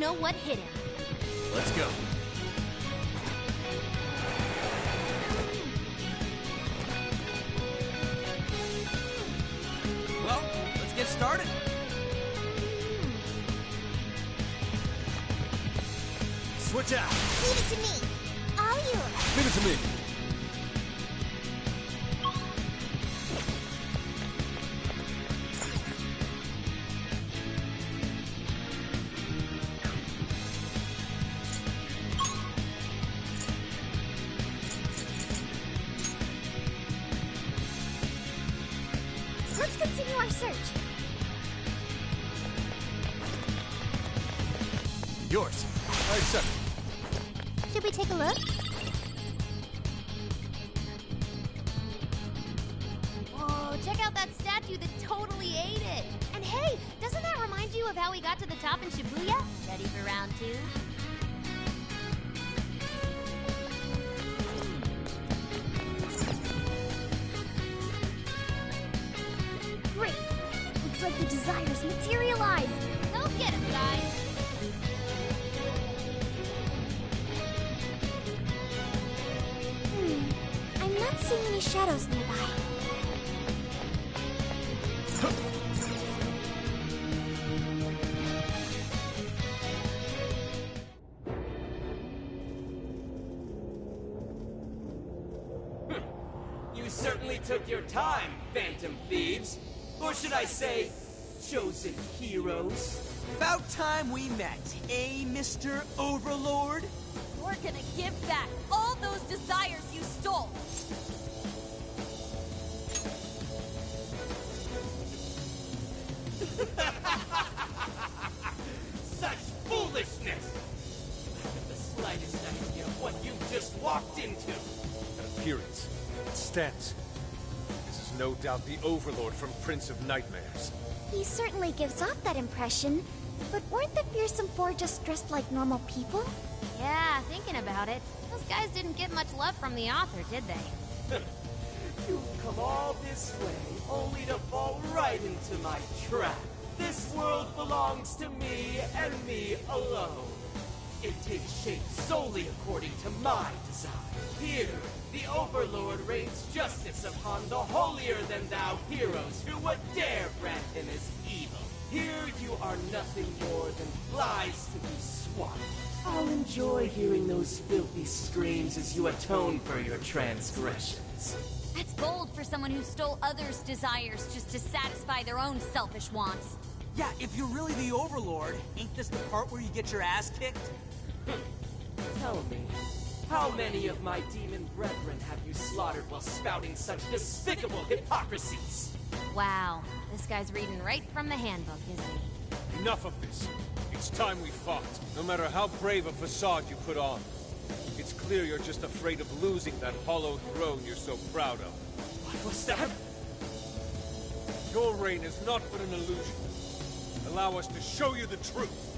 know what hit him. Let's go. Well, let's get started. Switch out. Leave it to me. All yours. Leave it to me. Let's continue our search. Yours. I accept. Should we take a look? Whoa, check out that statue that totally ate it. And hey, doesn't that remind you of how we got to the top in Shibuya? Ready for round 2? Great. Looks like the desires materialized. Go get him, guys. I'm not seeing any shadows nearby. You certainly took your time, Phantom Thieves. Or should I say, chosen heroes. About time we met, eh, Mr. Overlord? We're gonna give back all those desires you stole. Such foolishness! I have the slightest idea of what you've just walked into. That appearance. It stands. This is no doubt the Overlord from Prince of Nightmares. He certainly gives off that impression. But weren't the Fearsome Four just dressed like normal people? Yeah, thinking about it, those guys didn't get much love from the author, did they? You've come all this way only to fall right into my trap. This world belongs to me and me alone. It takes shape solely according to my design. Here, the Overlord rains justice upon the holier-than-thou heroes who would dare brand him as evil. Here you are nothing more than flies to be swatted. I'll enjoy hearing those filthy screams as you atone for your transgressions. That's bold for someone who stole others' desires just to satisfy their own selfish wants. Yeah, if you're really the Overlord, ain't this the part where you get your ass kicked? Tell me, how many of my demon brethren have you slaughtered while spouting such despicable hypocrisies? Wow, this guy's reading right from the handbook, isn't he? Enough of this. It's time we fought. No matter how brave a facade you put on. It's clear you're just afraid of losing that hollow throne you're so proud of. What was that? Your reign is not but an illusion. Allow us to show you the truth.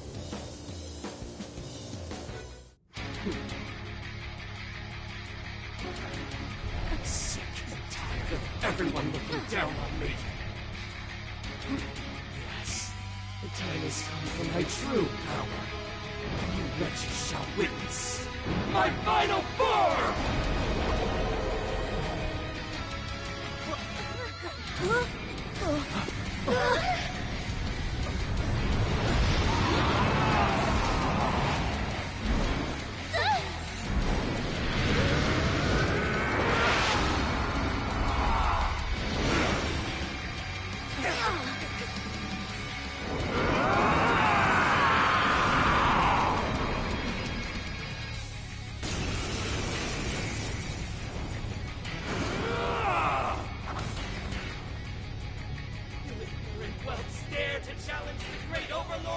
I'm sick and tired of everyone looking down on me. Yes, the time has come for my true power. You wretches shall witness my final form!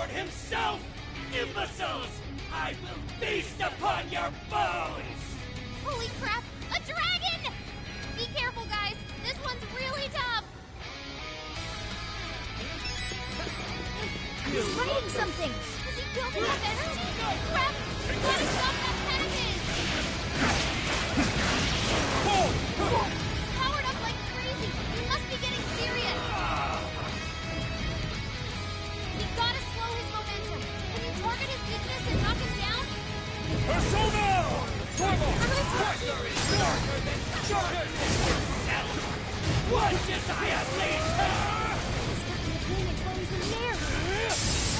Himself! Imbeciles! I will feast upon your bones! Holy crap! A dragon! Be careful, guys! This one's really tough! He's writing something! Is he building up energy? Crap! Gotta stop that package! Powered up like crazy! He must be getting serious! We gotta slow his momentum! Can you target his weak What did I unleash? He's got me playing while he's in the air.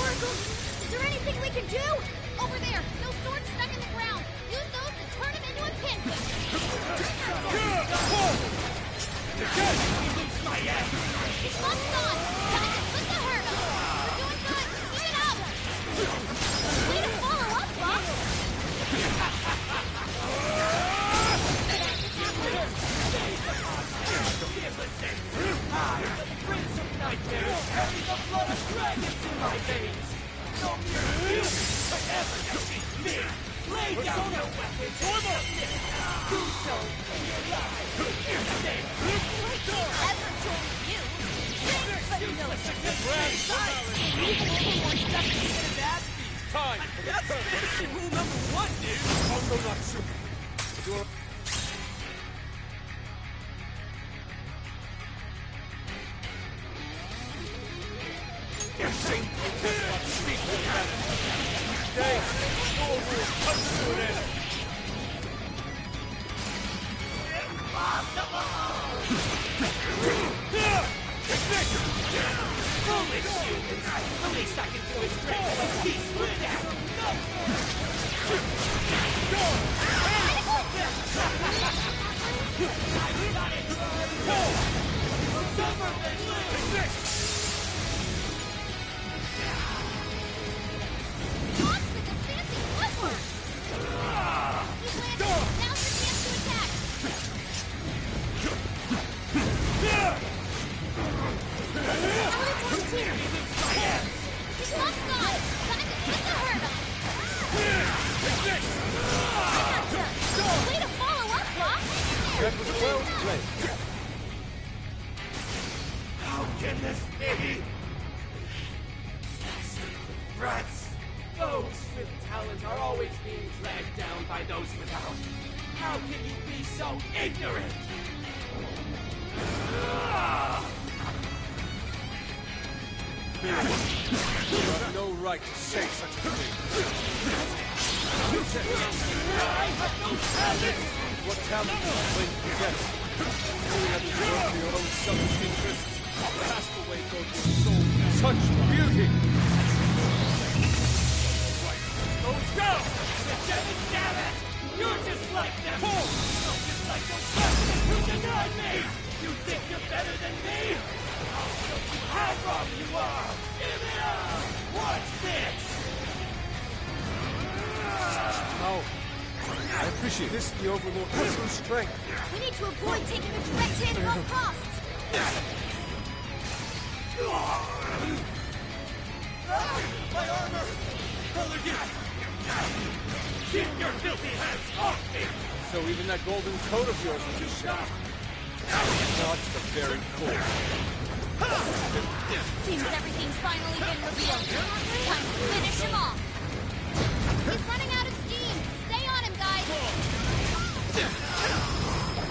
Oracle, is there anything we can do? Over there, those swords stuck in the ground. Use those to turn him into a pinfish. He's locked on. Time to put the hurt on. We're doing good. Keep it up. Way to follow up, Bob. I, Prince of Nightmares, carry the blood of dragons in my veins. No mere human could ever defeat me. Lay down your weapons and submit. Do so in your lives. Instinct. Ever join you? But no Time for the Finishing rule number 1, dude! Kondo Natsuki. You're... Your shameful cannot speak with cannon. Today, your rule comes to an end. Foolish humans! The least I can do is drink some peace with that! Fox with the fancy footwork. He's landing. Now's your chance to attack. He's locked on. Time to put the hurt on. Way to follow up, Fox. That was well played. How can this be? Rats! Those with talent are always being dragged down by those without. How can you be so ignorant? You have no right to say such a thing. I have no talent! What talent do you claim to possess? You have to work for your own selfish interests. Cast away both your soul and such beauty! Those go! Damn it! You're just like them! You're just like those presidents who denied me! You think you're better than me? I'll show you how wrong you are! Give it up! Watch this! Now, I appreciate this. The Overlord has true strength. We need to avoid taking a direct hit at all costs. My armor! Color keep your filthy hands off me! So even that golden coat of yours was a shot. Not the very core. Seems everything's finally been revealed. Time to finish him off. He's running out of steam. Stay on him, guys.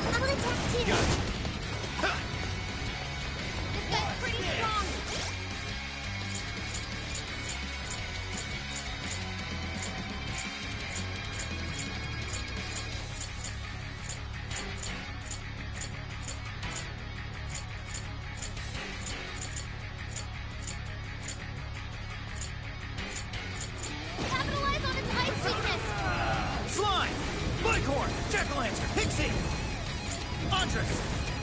I'm gonna attack too. This guy's pretty strong. Capitalize on its ice weakness. Slime! Bighorn! Jack-o'-lantern! Pixie! Andres!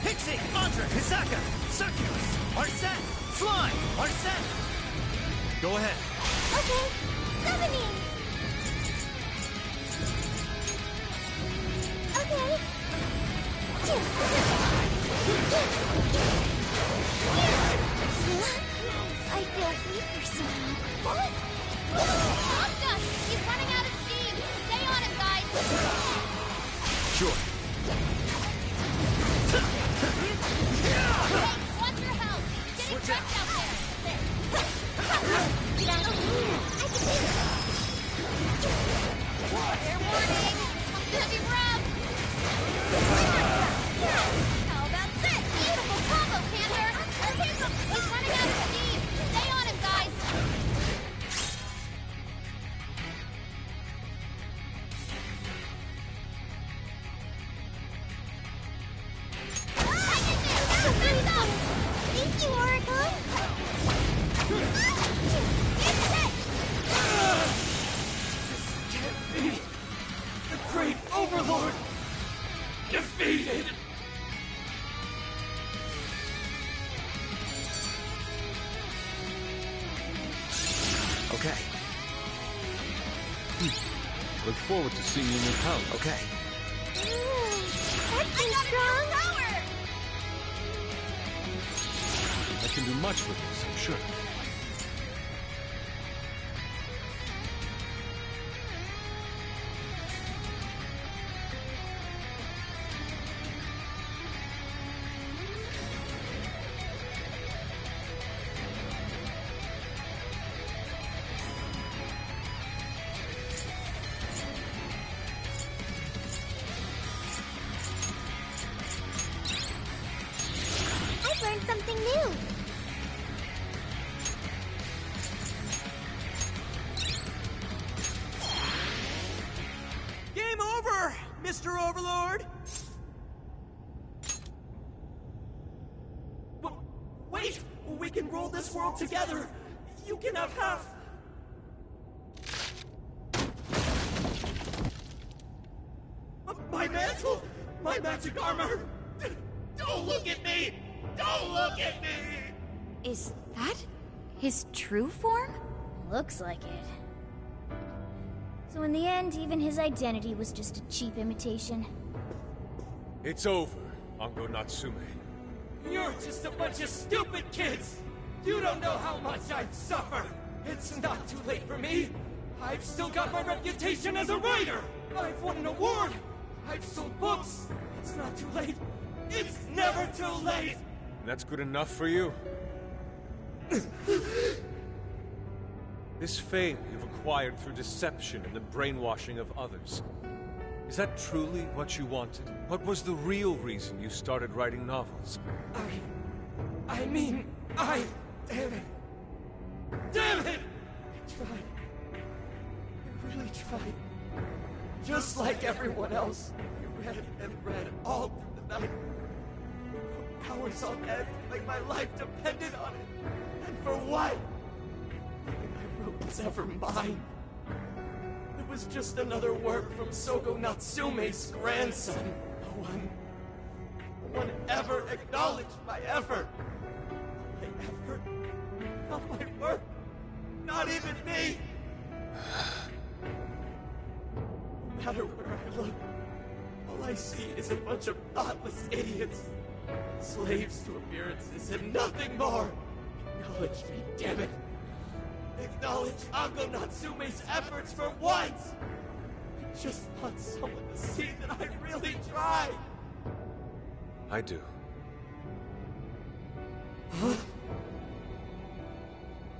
Pixie! Andres! Hisaka! Circulus! Arsene! Slime! Arsene! Go ahead. Okay, Stephanie. Okay. I feel weaker somehow. What? Octus! He's running out of steam. Stay on him, guys. Sure. Hey, watch your health. He's getting trapped out there. Fair warning. This one's gonna be rough. How about this? Beautiful combo, Panther. He's running out of steam. Stay on him, guys. Look forward to seeing you in your town. Okay. That's strong. I can do much with this, I'm sure. I've learned something new. Game over, Mr. Overlord! Wait! We can rule this world together! You can have half! My mantle! My magic armor! Don't look at me! Don't look at me! Is that his true form? Looks like it. So in the end, even his identity was just a cheap imitation. It's over, Ango Natsume. You're just a bunch of stupid kids! You don't know how much I've suffered! It's not too late for me! I've still got my reputation as a writer! I've won an award! I've sold books! It's not too late! It's never too late! That's good enough for you? This fame you've acquired through deception and the brainwashing of others. Is that truly what you wanted? What was the real reason you started writing novels? I mean, damn it! Damn it! I tried. I really tried. Just like everyone else, I read and read all through the night. Hours on end, like my life depended on it. And for what? Nothing I wrote was ever mine. It was just another work from Sogo Natsume's grandson. No one ever acknowledged my effort. My effort, not my work, not even me. No matter where I look, all I see is a bunch of thoughtless idiots. Slaves to appearances and nothing more. Acknowledge me, damn it. Acknowledge Ango Natsume's efforts for once. I just want someone to see that I really tried. I do. Huh?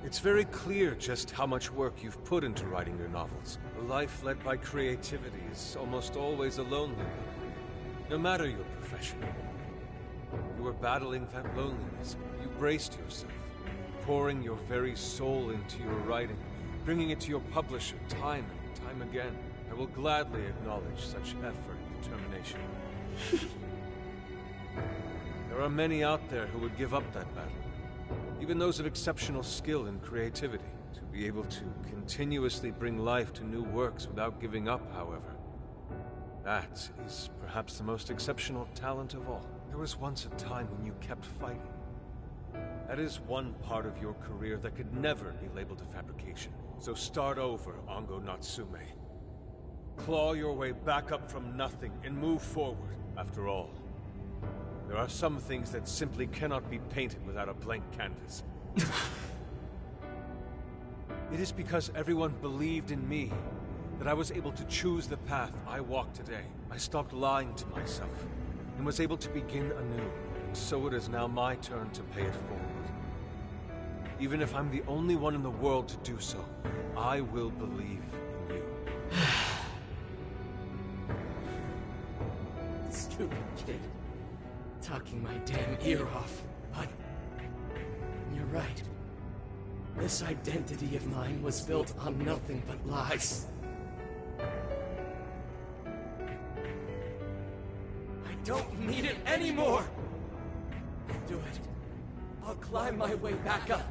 It's very clear just how much work you've put into writing your novels. A life led by creativity is almost always a lonely one, no matter your profession. You were battling that loneliness. You braced yourself, pouring your very soul into your writing, bringing it to your publisher time and time again. I will gladly acknowledge such effort and determination. There are many out there who would give up that battle. Even those of exceptional skill and creativity. To be able to continuously bring life to new works without giving up, however. That is perhaps the most exceptional talent of all. There was once a time when you kept fighting. That is one part of your career that could never be labeled a fabrication. So start over, Ango Natsume. Claw your way back up from nothing and move forward. After all, there are some things that simply cannot be painted without a blank canvas. It is because everyone believed in me that I was able to choose the path I walk today. I stopped lying to myself and was able to begin anew. And so it is now my turn to pay it forward. Even if I'm the only one in the world to do so, I will believe in you. Stupid kid. Talking my damn ear off. But you're right. This identity of mine was built on nothing but lies. I don't need it anymore! I'll do it. I'll climb my way back up.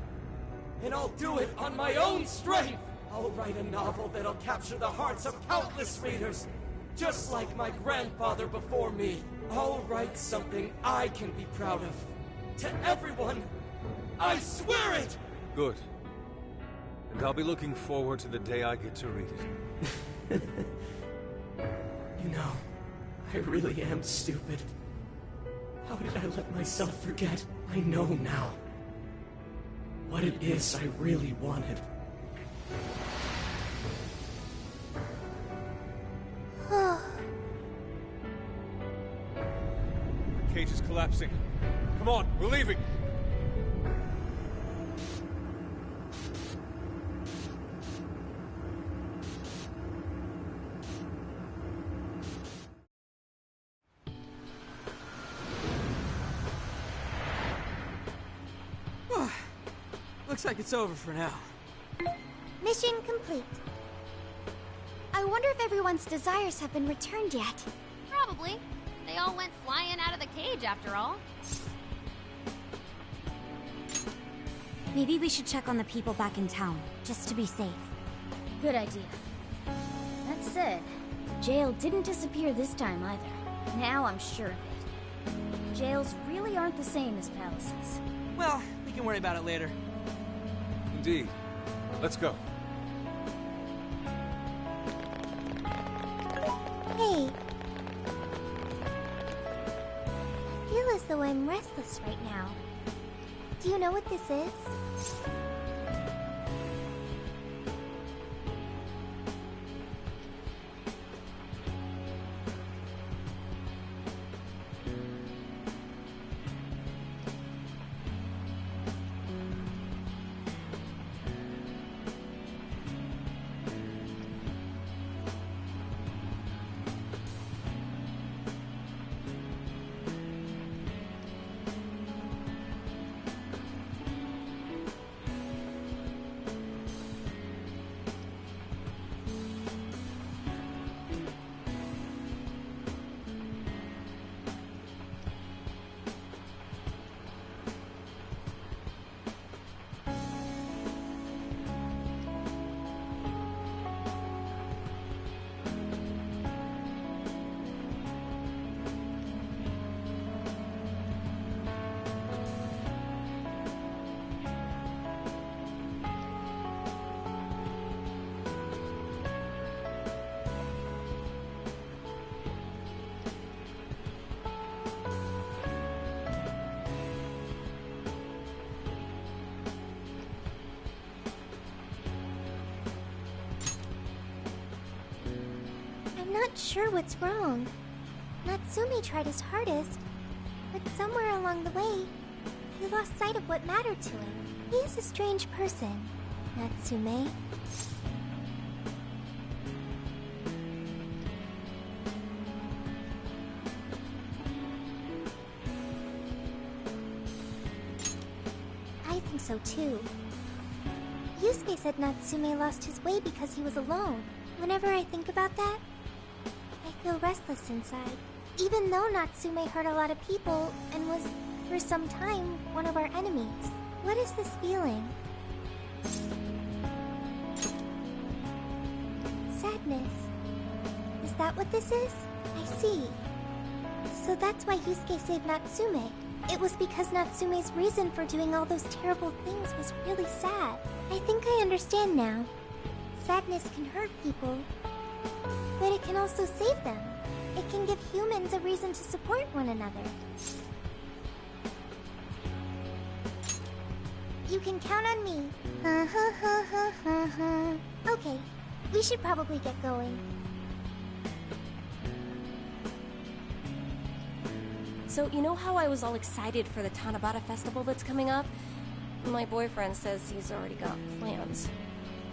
And I'll do it on my own strength! I'll write a novel that'll capture the hearts of countless readers, just like my grandfather before me. I'll write something I can be proud of. To everyone, I swear it! Good. And I'll be looking forward to the day I get to read it. You know, I really am stupid. How did I let myself forget? I know now what it is I really wanted. The cage is collapsing. Come on, we're leaving! Looks like it's over for now. Mission complete. I wonder if everyone's desires have been returned yet. Probably. They all went flying out of the cage after all. Maybe we should check on the people back in town, just to be safe. Good idea. That said, the jail didn't disappear this time either. Now I'm sure of it. Jails really aren't the same as palaces. Well, we can worry about it later. Indeed. Let's go. Hey. I feel as though I'm restless right now. Do you know what this is? I'm not sure what's wrong. Natsume tried his hardest, but somewhere along the way, he lost sight of what mattered to him. He is a strange person, Natsume. I think so too. Yusuke said Natsume lost his way because he was alone. Whenever I think about that, I feel restless inside. Even though Natsume hurt a lot of people and was, for some time, one of our enemies. What is this feeling? Sadness. Is that what this is? I see. So that's why Yusuke saved Natsume. It was because Natsume's reason for doing all those terrible things was really sad. I think I understand now. Sadness can hurt people, but it can also save them. It can give humans a reason to support one another. You can count on me. Okay, we should probably get going. So, you know how I was all excited for the Tanabata festival that's coming up? My boyfriend says he's already got plans.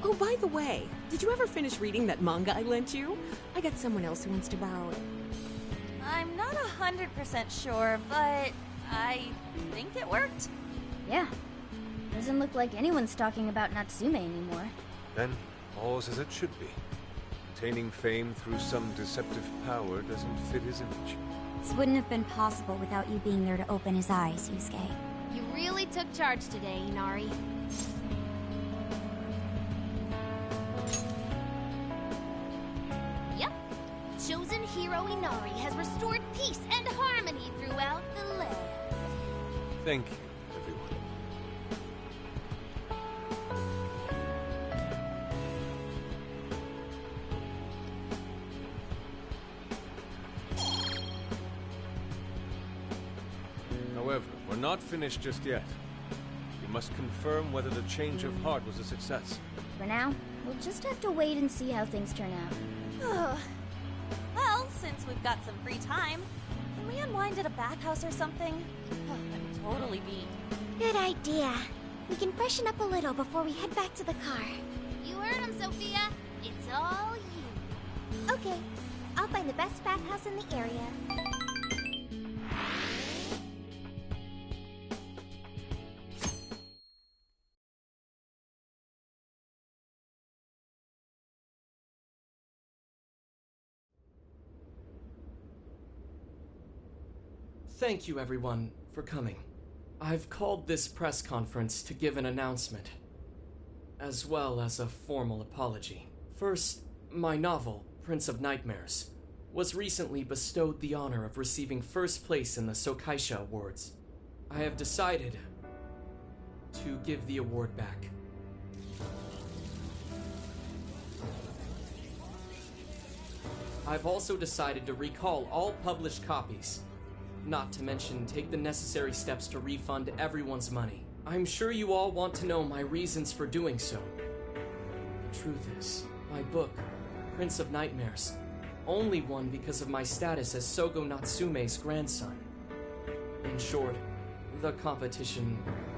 Oh, by the way, did you ever finish reading that manga I lent you? I got someone else who wants to borrow it. I'm not 100% sure, but I think it worked. Yeah. Doesn't look like anyone's talking about Natsume anymore. Then, all's as it should be. Attaining fame through some deceptive power doesn't fit his image. This wouldn't have been possible without you being there to open his eyes, Yusuke. You really took charge today, Inari. Yep. Chosen hero Inari has restored peace and harmony throughout the land. Thank you, everyone. not finished just yet. You must confirm whether the change of heart was a success. For now, we'll just have to wait and see how things turn out. Well, since we've got some free time, can we unwind at a bathhouse or something? I'm totally beat. Good idea. We can freshen up a little before we head back to the car. You heard him, Sophia. It's all you. Okay, I'll find the best bathhouse in the area. Thank you, everyone, for coming. I've called this press conference to give an announcement, as well as a formal apology. First, my novel, Prince of Nightmares, was recently bestowed the honor of receiving first place in the Sokaisha Awards. I have decided to give the award back. I've also decided to recall all published copies, not to mention take the necessary steps to refund everyone's money. I'm sure you all want to know my reasons for doing so. The truth is, my book, Prince of Nightmares, only won because of my status as Sogo Natsume's grandson. In short, the competition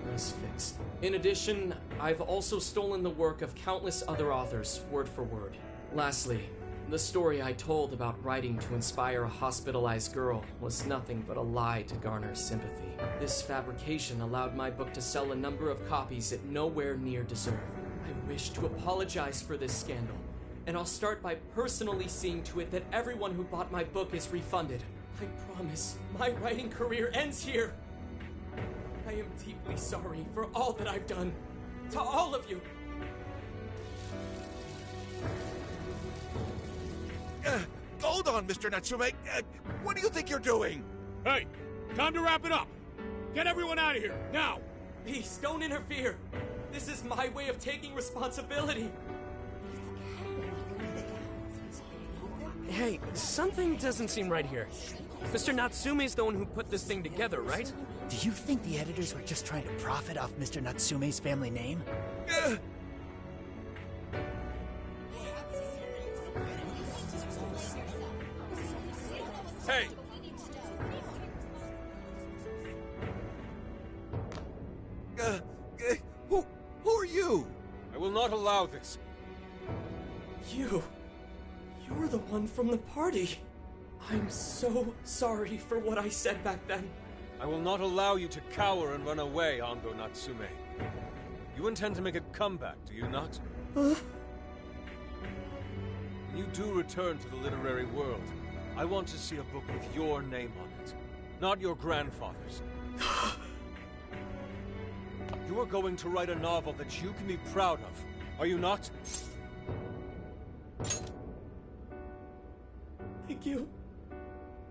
was fixed. In addition, I've also stolen the work of countless other authors, word for word. Lastly, the story I told about writing to inspire a hospitalized girl was nothing but a lie to garner sympathy. This fabrication allowed my book to sell a number of copies it nowhere near deserved. I wish to apologize for this scandal, and I'll start by personally seeing to it that everyone who bought my book is refunded. I promise, my writing career ends here. I am deeply sorry for all that I've done. To all of you. Hold on, Mr. Natsume. What do you think you're doing? Hey, time to wrap it up. Get everyone out of here, now! Please, don't interfere. This is my way of taking responsibility. Hey, something doesn't seem right here. Mr. Natsume's the one who put this thing together, right? Do you think the editors were just trying to profit off Mr. Natsume's family name? Hey! Who are you? I will not allow this. You're the one from the party. I'm so sorry for what I said back then. I will not allow you to cower and run away, Ando Natsume. You intend to make a comeback, do you not? When you do return to the literary world, I want to see a book with your name on it, not your grandfather's. You are going to write a novel that you can be proud of, are you not? Thank you.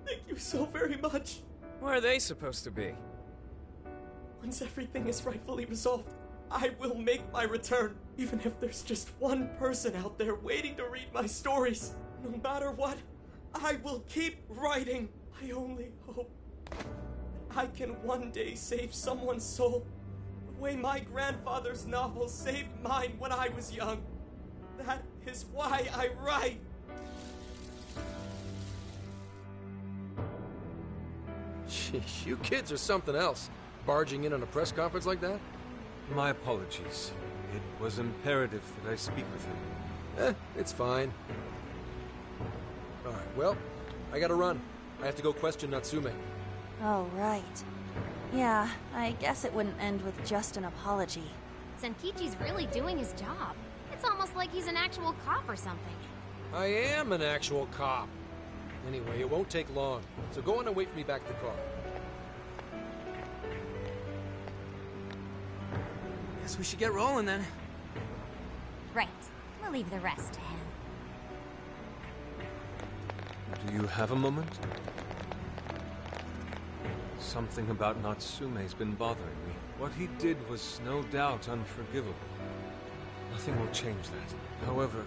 Thank you so very much. Where are they supposed to be? Once everything is rightfully resolved, I will make my return, even if there's just one person out there waiting to read my stories. No matter what, I will keep writing. I only hope I can one day save someone's soul the way my grandfather's novel saved mine when I was young. That is why I write. Sheesh, you kids are something else. Barging in on a press conference like that? My apologies. It was imperative that I speak with him. It's fine. Alright, well, I gotta run. I have to go question Natsume. Oh, right. Yeah, I guess it wouldn't end with just an apology. Senkichi's really doing his job. It's almost like he's an actual cop or something. I am an actual cop. Anyway, it won't take long, so go on and wait for me back at the car. Guess we should get rolling then. Right. We'll leave the rest to him. Do you have a moment? Something about Natsume's been bothering me. What he did was no doubt unforgivable. Nothing will change that. However,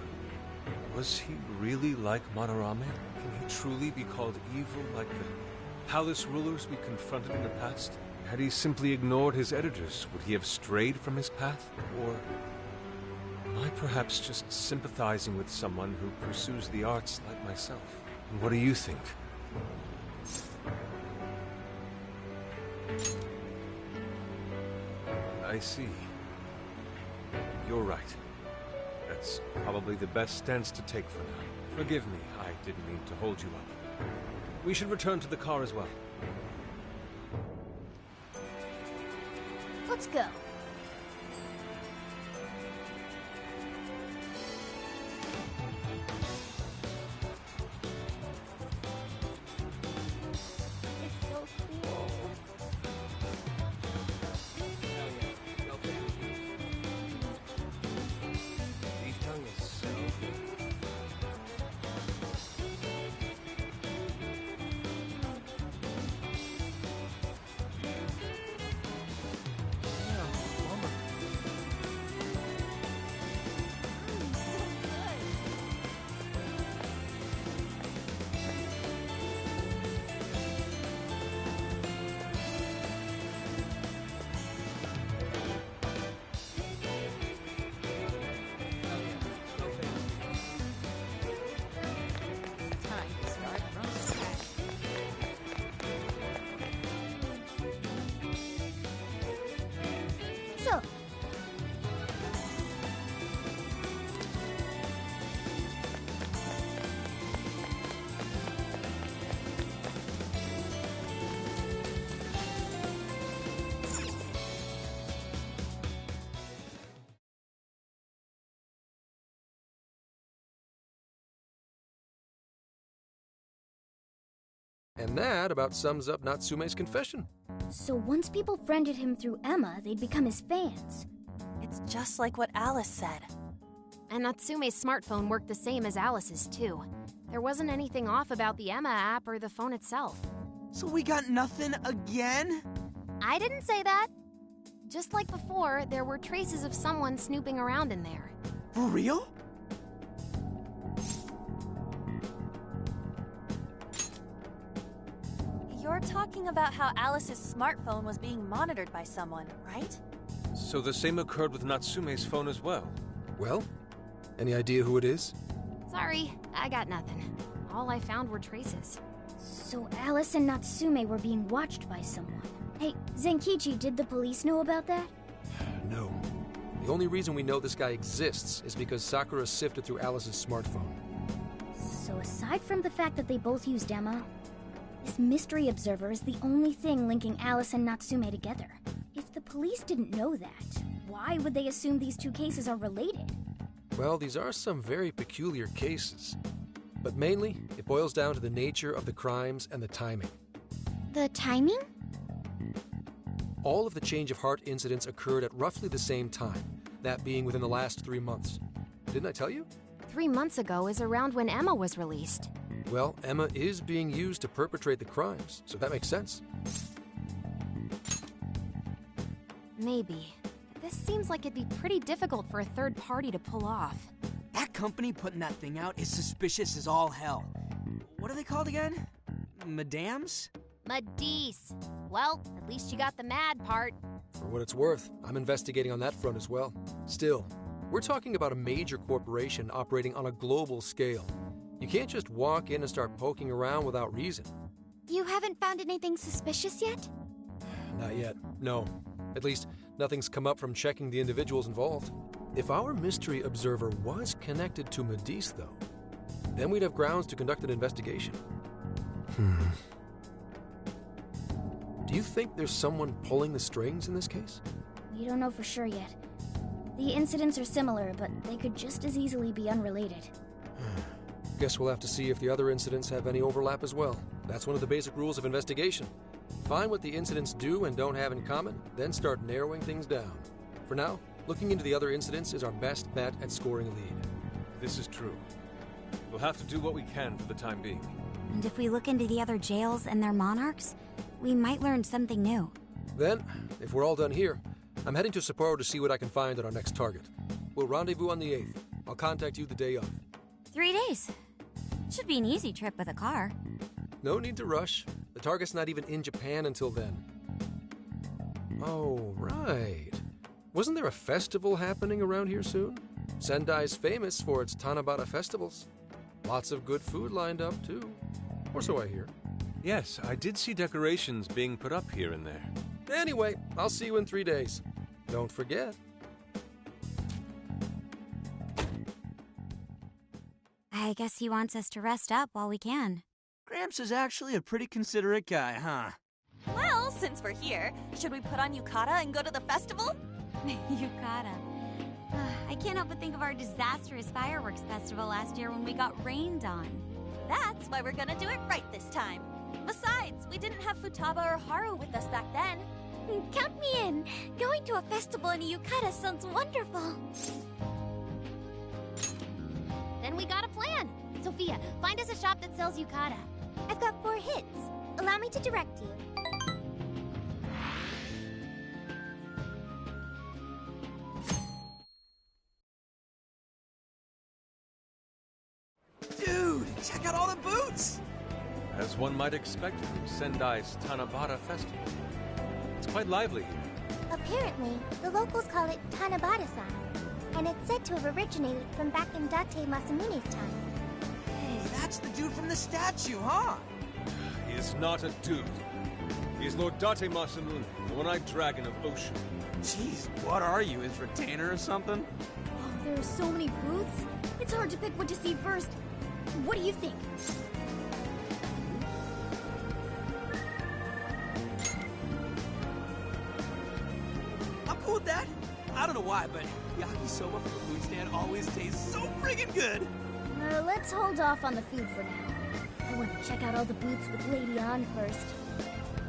was he really like Madarame? Can he truly be called evil like the palace rulers we confronted in the past? Had he simply ignored his editors, would he have strayed from his path? Or am I perhaps just sympathizing with someone who pursues the arts like myself? And what do you think? I see. You're right. That's probably the best stance to take for now. Forgive me, I didn't mean to hold you up. We should return to the car as well. Let's go. It's so cool. Beef tongue is so good. So, And that about sums up Natsume's confession. So once people friended him through Emma, they'd become his fans. It's just like what Alice said. And Natsume's smartphone worked the same as Alice's, too. There wasn't anything off about the Emma app or the phone itself. So we got nothing again? I didn't say that. Just like before, there were traces of someone snooping around in there. For real? You're talking about how Alice's smartphone was being monitored by someone, right? So the same occurred with Natsume's phone as well. Well, any idea who it is? Sorry, I got nothing. All I found were traces. So Alice and Natsume were being watched by someone. Hey, Zenkichi, did the police know about that? No. The only reason we know this guy exists is because Sakura sifted through Alice's smartphone. So aside from the fact that they both used Emma, this mystery observer is the only thing linking Alice and Natsume together. If the police didn't know that, why would they assume these two cases are related? Well, these are some very peculiar cases. But mainly, it boils down to the nature of the crimes and the timing. the timing? All of the change of heart incidents occurred at roughly the same time, that being within the last 3 months. Didn't I tell you? 3 months ago is around when Emma was released. Well, Emma is being used to perpetrate the crimes, so that makes sense. Maybe. This seems like it'd be pretty difficult for a third party to pull off. That company putting that thing out is suspicious as all hell. What are they called again? Madams? Madisse. Well, at least you got the mad part. For what it's worth, I'm investigating on that front as well. Still, we're talking about a major corporation operating on a global scale. You can't just walk in and start poking around without reason. You haven't found anything suspicious yet? Not yet, no. At least, nothing's come up from checking the individuals involved. If our mystery observer was connected to Madisse, though, then we'd have grounds to conduct an investigation. Do you think there's someone pulling the strings in this case? We don't know for sure yet. The incidents are similar, but they could just as easily be unrelated. Guess we'll have to see if the other incidents have any overlap as well. That's one of the basic rules of investigation. Find what the incidents do and don't have in common, then start narrowing things down. For now, looking into the other incidents is our best bet at scoring a lead. This is true. We'll have to do what we can for the time being. And if we look into the other jails and their monarchs, we might learn something new. Then, if we're all done here, I'm heading to Sapporo to see what I can find at our next target. We'll rendezvous on the 8th. I'll contact you the day of. 3 days. Should be an easy trip with a car. No need to rush. The target's not even in Japan until then. Oh, right. Wasn't there a festival happening around here soon? Sendai's famous for its Tanabata festivals. Lots of good food lined up, too. Or so I hear. Yes, I did see decorations being put up here and there. Anyway, I'll see you in 3 days. Don't forget. I guess he wants us to rest up while we can. Gramps is actually a pretty considerate guy, huh? Well, since we're here, should we put on yukata and go to the festival? Yukata. I can't help but think of our disastrous fireworks festival last year when we got rained on. That's why we're gonna do it right this time. Besides, we didn't have Futaba or Haru with us back then. Count me in. Going to a festival in a yukata sounds wonderful. Then we got a plan. Sophia, find us a shop that sells yukata. I've got 4 hits. Allow me to direct you. Dude, check out all the booths! As one might expect from Sendai's Tanabata Festival. It's quite lively here. Apparently, the locals call it Tanabata-san, and it's said to have originated from back in Date Masamune's time. Hey, that's the dude from the statue, huh? He is not a dude. He is Lord Date Masamune, the one-eyed dragon of Ocean. Jeez, what are you, his retainer or something? Oh, there are so many booths. It's hard to pick what to see first. What do you think? I'm cool with that. I don't know why, but yakisoba from the food stand always tastes so friggin' good. Let's hold off on the food for now. I want to check out all the booths with Lady On first.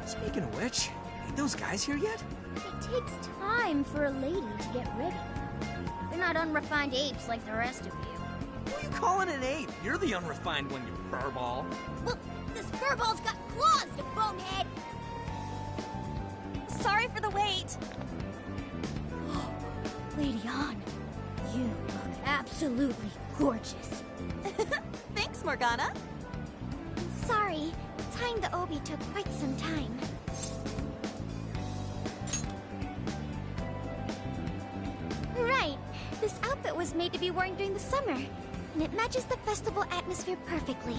Speaking of which, ain't those guys here yet? It takes time for a lady to get ready. They're not unrefined apes like the rest of you. Who are you calling an ape? You're the unrefined one, you furball. Well, this furball's got claws, you bonehead! Sorry for the wait. Lady On, you look absolutely gorgeous. Thanks, Morgana. Sorry, tying the obi took quite some time. Right, this outfit was made to be worn during the summer, and it matches the festival atmosphere perfectly.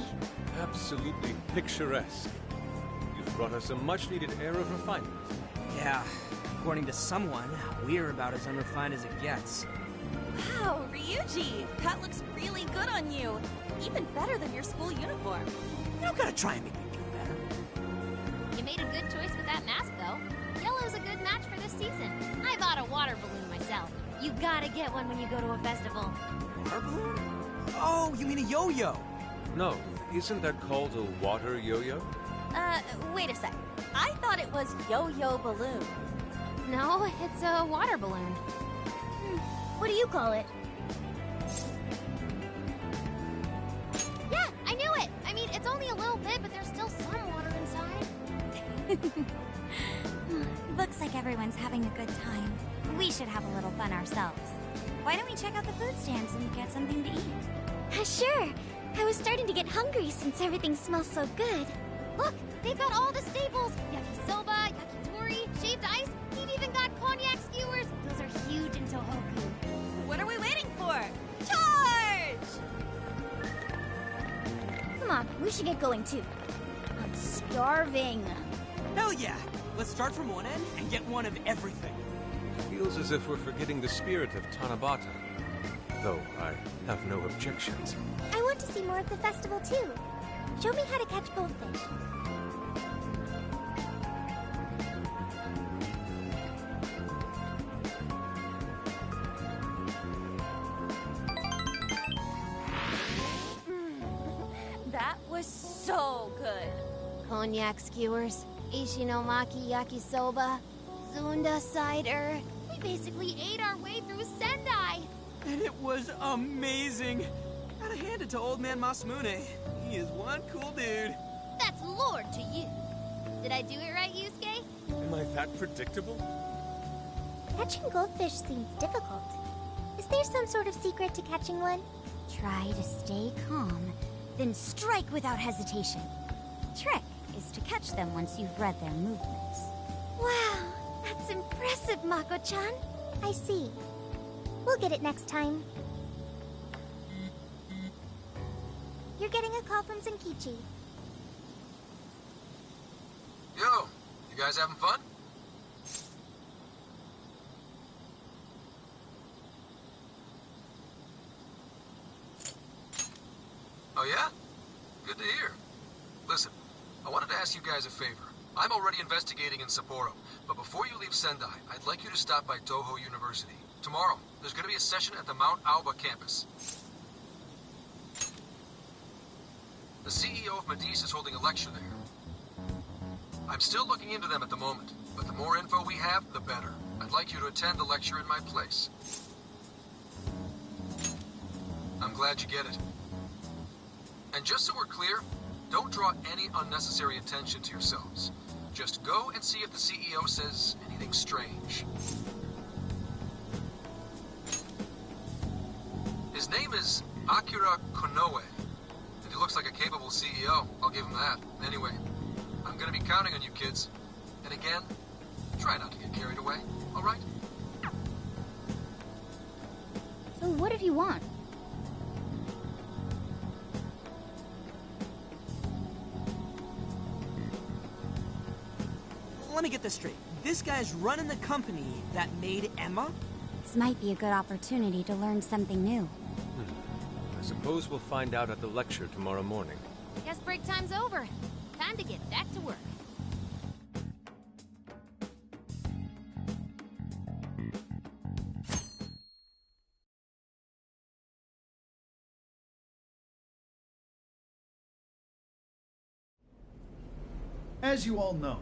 Absolutely picturesque. You've brought us a much-needed air of refinement. Yeah, according to someone, we're about as unrefined as it gets. Wow, Ryuji, that looks really good on you. Even better than your school uniform. You don't gotta try and make me feel better. You made a good choice with that mask, though. Yellow's a good match for this season. I bought a water balloon myself. You gotta get one when you go to a festival. Water balloon? Oh, you mean a yo-yo? No, isn't that called a water yo-yo? Wait a sec. I thought it was yo-yo balloon. No, it's a water balloon. What do you call it? Yeah, I knew it! I mean, it's only a little bit, but there's still some water inside. Looks like everyone's having a good time. We should have a little fun ourselves. Why don't we check out the food stands and get something to eat? Sure. I was starting to get hungry since everything smells so good. Look, they've got all the staples. Yakisoba, yakitori, shaved ice. They've even got cognac skewers. Those are huge in Tohoku. What are we waiting for? Charge! Come on, we should get going too. I'm starving. Hell yeah! Let's start from one end and get one of everything. Feels as if we're forgetting the spirit of Tanabata. Though I have no objections. I want to see more of the festival too. Show me how to catch goldfish. That was so good. Cognac skewers, Ishinomaki yakisoba, Zunda cider. We basically ate our way through Sendai. And it was amazing. Gotta hand it to old man Masamune. He is one cool dude. That's Lord to you. Did I do it right, Yusuke? Am I that predictable? Catching goldfish seems difficult. Is there some sort of secret to catching one? Try to stay calm, then strike without hesitation. Trick is to catch them once you've read their movements. Wow, That's impressive, Mako-chan. I see. We'll get it next time. You're getting a call from Zenkichi. Yo, you guys having fun? Oh yeah? Good to hear. Listen, I wanted to ask you guys a favor. I'm already investigating in Sapporo, but before you leave Sendai, I'd like you to stop by Toho University. Tomorrow, there's going to be a session at the Mount Aoba campus. The CEO of Medice is holding a lecture there. I'm still looking into them at the moment, but the more info we have, the better. I'd like you to attend the lecture in my place. I'm glad you get it. And just so we're clear, don't draw any unnecessary attention to yourselves. Just go and see if the CEO says anything strange. His name is Akira Konoe. If he looks like a capable CEO, I'll give him that. Anyway, I'm gonna be counting on you kids. And again, try not to get carried away, alright? So what did he want? Let me get this straight. This guy's running the company that made Emma? This might be a good opportunity to learn something new. I suppose we'll find out at the lecture tomorrow morning. Guess break time's over. Time to get back to work. As you all know,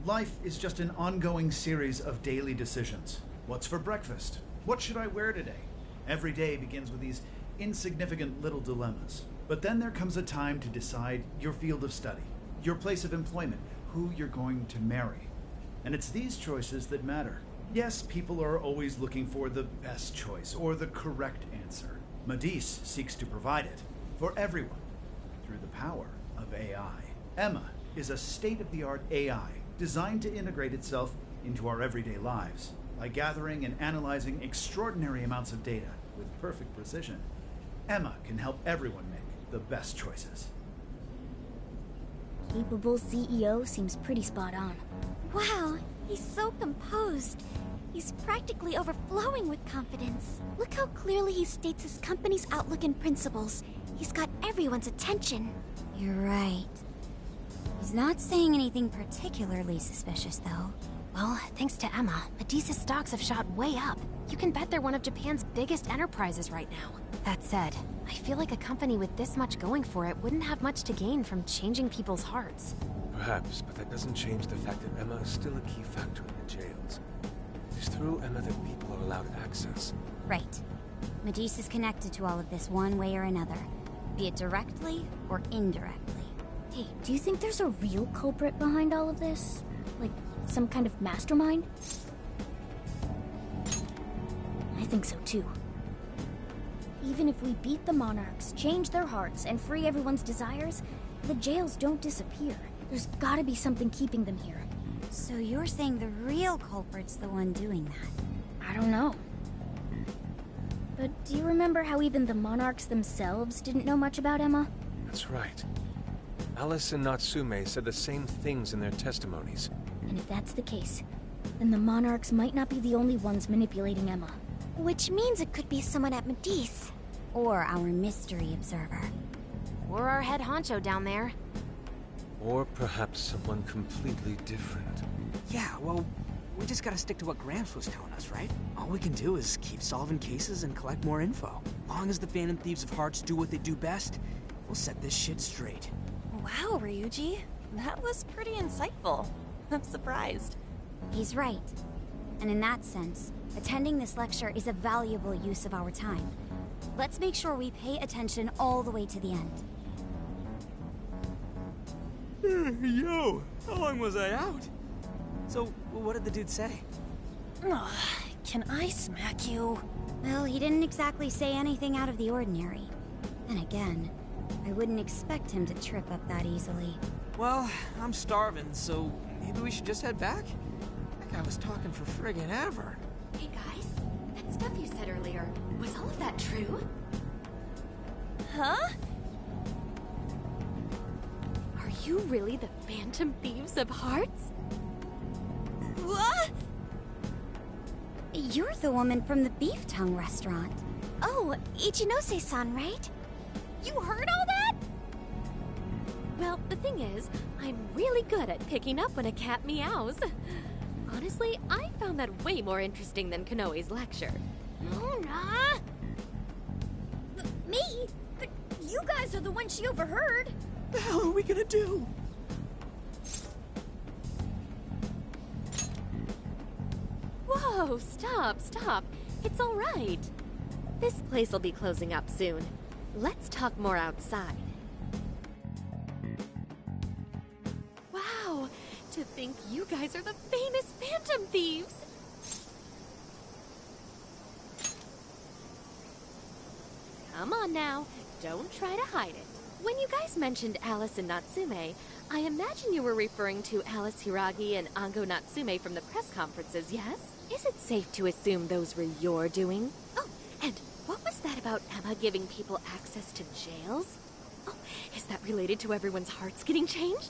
life is just an ongoing series of daily decisions. What's for breakfast? What should I wear today? Every day begins with these insignificant little dilemmas. But then there comes a time to decide your field of study, your place of employment, who you're going to marry. And it's these choices that matter. Yes, people are always looking for the best choice or the correct answer. Medice seeks to provide it for everyone through the power of AI. Emma is a state-of-the-art AI designed to integrate itself into our everyday lives by gathering and analyzing extraordinary amounts of data with perfect precision. Emma can help everyone make the best choices. Capable CEO seems pretty spot on. Wow, he's so composed. He's practically overflowing with confidence. Look how clearly he states his company's outlook and principles. He's got everyone's attention. You're right. He's not saying anything particularly suspicious, though. Well, thanks to Emma, Medice's stocks have shot way up. You can bet they're one of Japan's biggest enterprises right now. That said, I feel like a company with this much going for it wouldn't have much to gain from changing people's hearts. Perhaps, but that doesn't change the fact that Emma is still a key factor in the jails. It's through Emma that people are allowed access. Right. Medice is connected to all of this one way or another, be it directly or indirectly. Hey, do you think there's a real culprit behind all of this? Like, some kind of mastermind? I think so too. Even if we beat the Monarchs, change their hearts, and free everyone's desires, the jails don't disappear. There's gotta be something keeping them here. So you're saying the real culprit's the one doing that? I don't know. But do you remember how even the Monarchs themselves didn't know much about Emma? That's right. Alice and Natsume said the same things in their testimonies. And if that's the case, then the Monarchs might not be the only ones manipulating Emma. Which means it could be someone at Medice. Or our mystery observer. Or our head honcho down there. Or perhaps someone completely different. Yeah, well, we just gotta stick to what Gramps was telling us, right? All we can do is keep solving cases and collect more info. Long as the Phantom Thieves of Hearts do what they do best, we'll set this shit straight. Wow, Ryuji. That was pretty insightful. I'm surprised. He's right. And in that sense, attending this lecture is a valuable use of our time. Let's make sure we pay attention all the way to the end. Yo, how long was I out? So, what did the dude say? Can I smack you? Well, he didn't exactly say anything out of the ordinary. And again, I wouldn't expect him to trip up that easily. Well, I'm starving, so maybe we should just head back? I I was talking for friggin' ever. Hey guys, that stuff you said earlier, was all of that true? Huh? Are you really the Phantom Thieves of Hearts? What? You're the woman from the Beef Tongue restaurant. Oh, Ichinose-san, right? You heard all that? Well, the thing is, I'm really good at picking up when a cat meows. Honestly, I found that way more interesting than Konoe's lecture. Luna! Me? But you guys are the ones she overheard. The hell are we gonna do? Whoa, stop. It's all right. This place will be closing up soon. Let's talk more outside. Wow, to think you guys are the famous Phantom Thieves. Come on now, don't try to hide it. When you guys mentioned Alice and Natsume, I imagine you were referring to Alice Hiragi and Ango Natsume from the press conferences, yes? Is it safe to assume those were your doing? Oh, and what was that about Emma giving people access to jails? Oh, is that related to everyone's hearts getting changed?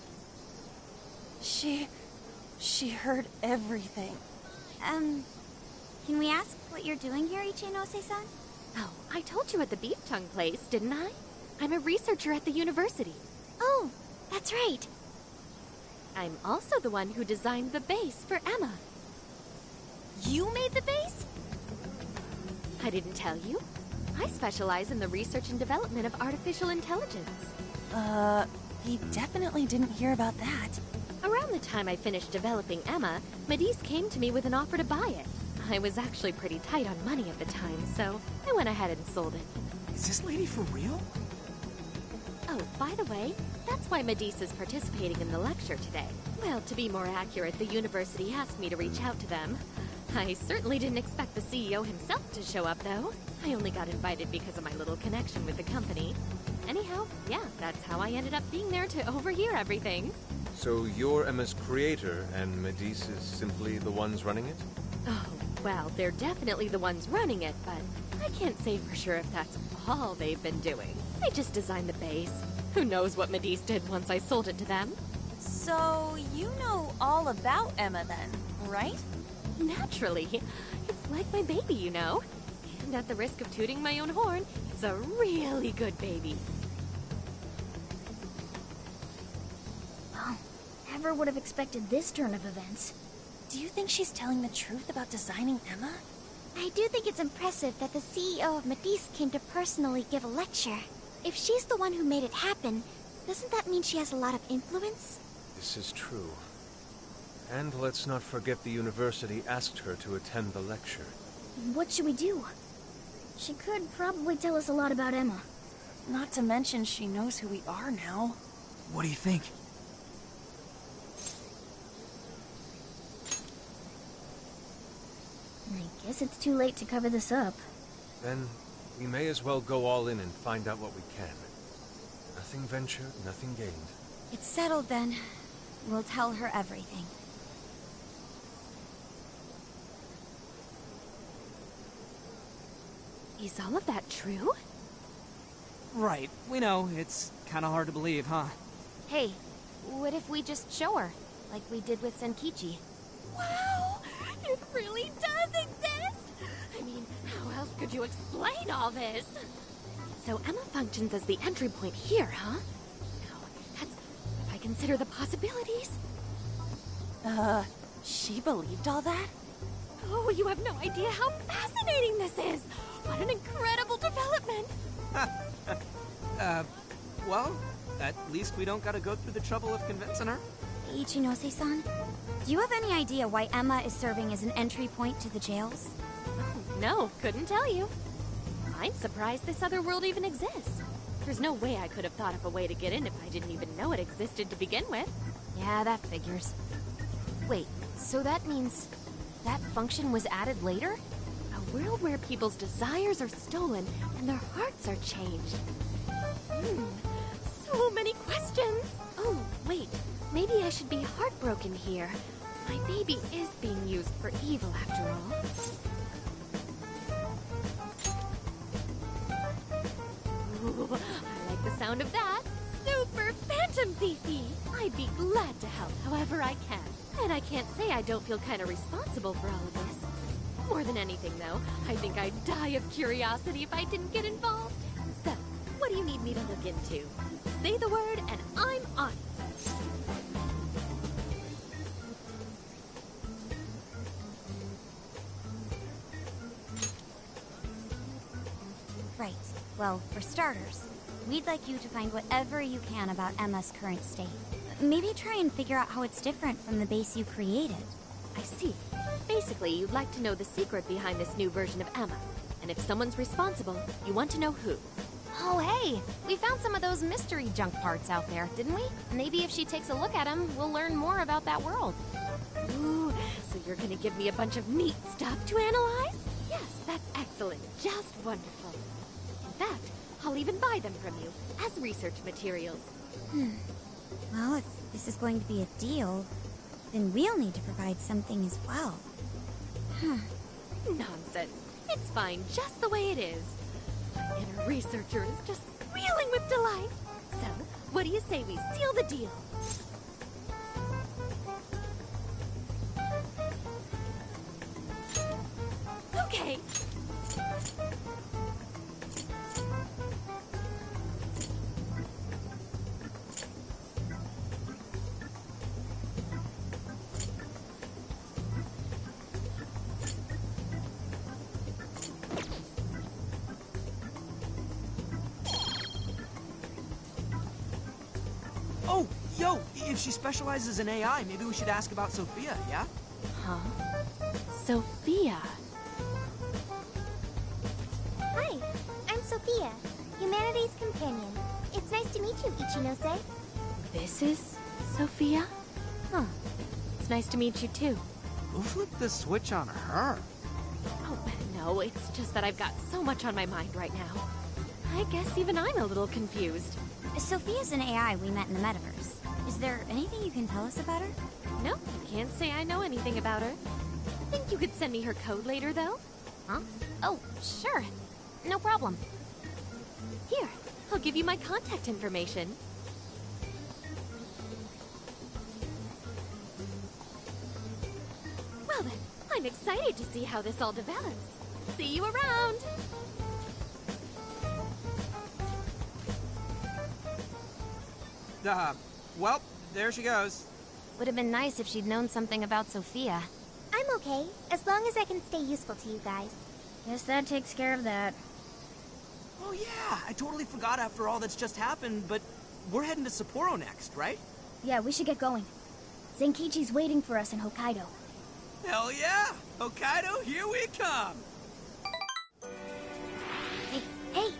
She heard everything. Can we ask what you're doing here, Ichinose-san? Oh, I told you at the Beef Tongue place, didn't I? I'm a researcher at the university. Oh, that's right. I'm also the one who designed the base for Emma. You made the base? I didn't tell you. I specialize in the research and development of artificial intelligence. He definitely didn't hear about that. Around the time I finished developing Emma, Medis came to me with an offer to buy it. I was actually pretty tight on money at the time, so I went ahead and sold it. Is this lady for real? Oh, by the way, that's why Medis is participating in the lecture today. Well, to be more accurate, the university asked me to reach out to them. I certainly didn't expect the CEO himself to show up, though. I only got invited because of my little connection with the company. Anyhow, yeah, that's how I ended up being there to overhear everything. So you're Emma's creator, and Medis is simply the ones running it? Oh, well, they're definitely the ones running it, but I can't say for sure if that's all they've been doing. I just designed the base. Who knows what Medis did once I sold it to them? So, you know all about Emma then, right? Naturally. It's like my baby, you know. And at the risk of tooting my own horn, it's a really good baby. Well, never would have expected this turn of events. Do you think she's telling the truth about designing Emma? I do think it's impressive that the CEO of Medis came to personally give a lecture. If she's the one who made it happen, doesn't that mean she has a lot of influence? This is true. And let's not forget the university asked her to attend the lecture. What should we do? She could probably tell us a lot about Emma. Not to mention she knows who we are now. What do you think? I guess it's too late to cover this up. Then we may as well go all in and find out what we can. Nothing ventured, nothing gained. It's settled then. We'll tell her everything. Is all of that true? Right, we know. It's kinda hard to believe, huh? Hey, what if we just show her, like we did with Senkichi? Wow! It really does exist! I mean, how else could you explain all this? So Emma functions as the entry point here, huh? Now, that's... if I consider the possibilities... She believed all that? Oh, you have no idea how fascinating this is! What an incredible development! Well, at least we don't gotta go through the trouble of convincing her. Ichinose-san, do you have any idea why Emma is serving as an entry point to the jails? Oh, no, couldn't tell you. I'm surprised this other world even exists. There's no way I could have thought of a way to get in if I didn't even know it existed to begin with. Yeah, that figures. Wait, so that means that function was added later? A world where people's desires are stolen and their hearts are changed. So many questions! Oh, wait, maybe I should be heartbroken here. My baby is being used for evil after all. Ooh, I like the sound of that. Super Phantom Thiefy! I'd be glad to help however I can. And I can't say I don't feel kind of responsible for all of this. More than anything, though, I think I'd die of curiosity if I didn't get involved. So, what do you need me to look into? Say the word and I'm on it. Right. Well, for starters, we'd like you to find whatever you can about Emma's current state. Maybe try and figure out how it's different from the base you created. I see. Basically, you'd like to know the secret behind this new version of Emma. And if someone's responsible, you want to know who. Oh, hey! We found some of those mystery junk parts out there, didn't we? Maybe if she takes a look at them, we'll learn more about that world. Ooh, so you're gonna give me a bunch of neat stuff to analyze? Yes, that's excellent. Just wonderful. In fact, I'll even buy them from you as research materials. Well, if this is going to be a deal, then we'll need to provide something as well. Nonsense. It's fine just the way it is. My inner researcher is just squealing with delight. So, what do you say we seal the deal? Okay. Oh, yo, if she specializes in AI, maybe we should ask about Sophia, yeah? Huh? Sophia? Hi, I'm Sophia, Humanity's companion. It's nice to meet you, Ichinose. This is Sophia? Huh. It's nice to meet you too. Who flipped the switch on her? Oh, no, it's just that I've got so much on my mind right now. I guess even I'm a little confused. Sophia's an AI we met in the metaverse. Is there anything you can tell us about her? No, I can't say I know anything about her. Think you could send me her code later, though? Huh? Oh, sure. No problem. Here, I'll give you my contact information. Well then, I'm excited to see how this all develops. See you around! Well, there she goes. Would have been nice if she'd known something about Sophia. I'm okay, as long as I can stay useful to you guys. Guess that takes care of that. Oh yeah, I totally forgot after all that's just happened, but we're heading to Sapporo next, right? Yeah, we should get going. Zenkichi's waiting for us in Hokkaido. Hell yeah! Hokkaido, here we come! Hey, hey!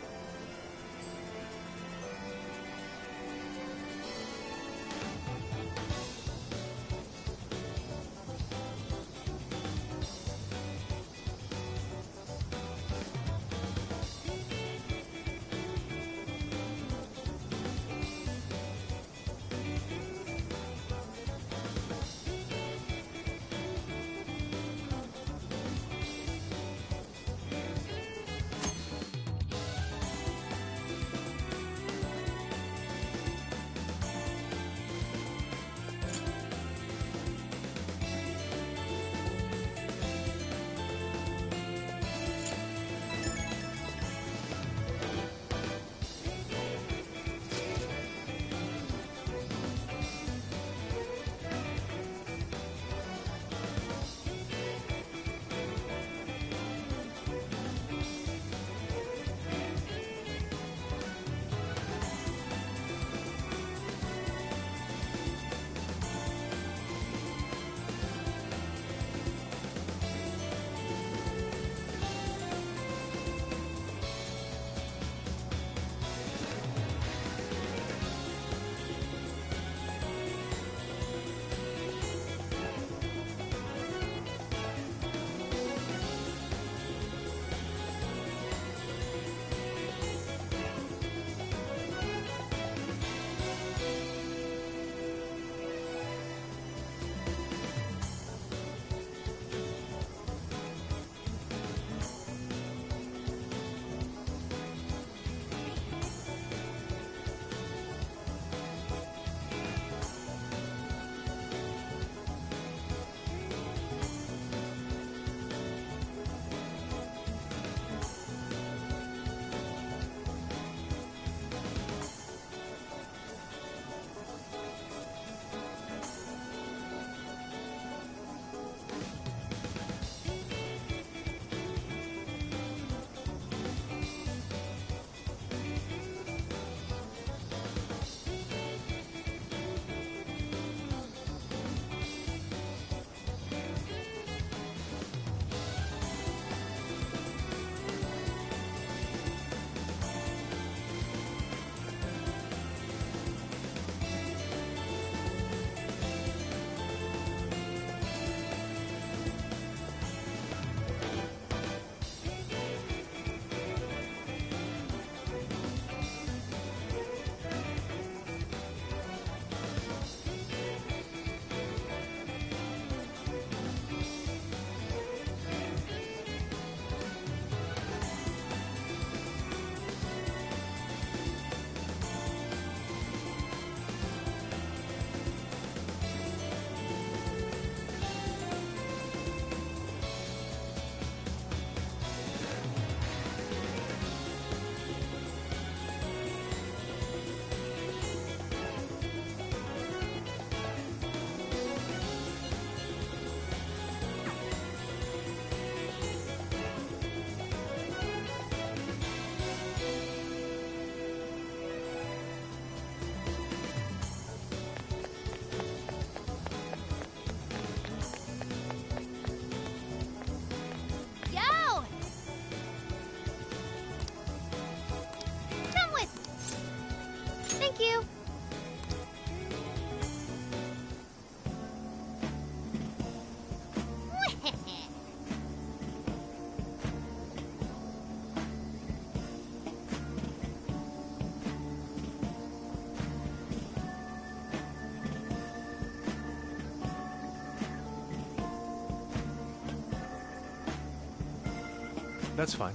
That's fine.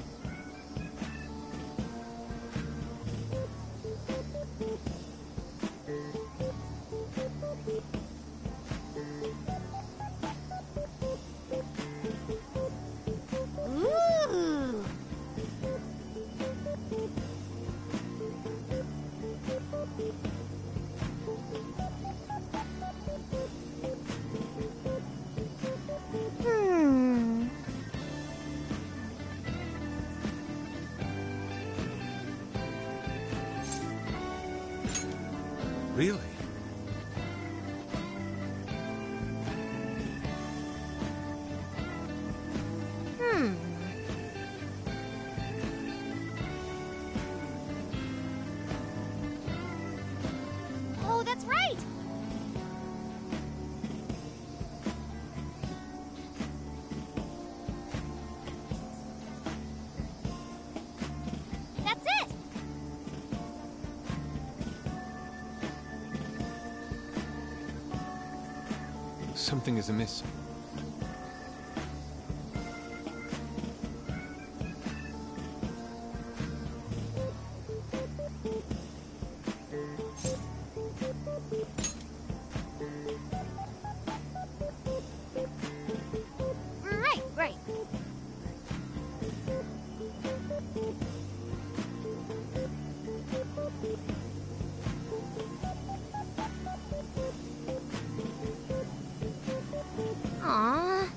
Ooh! Hmm. Really? Hmm. Oh, that's right! That's it! Something is amiss. Right, right. Aww.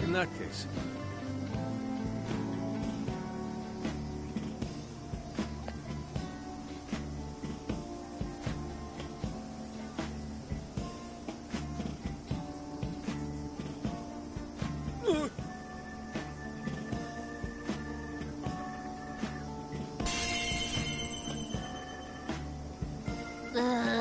In that case, Ugh.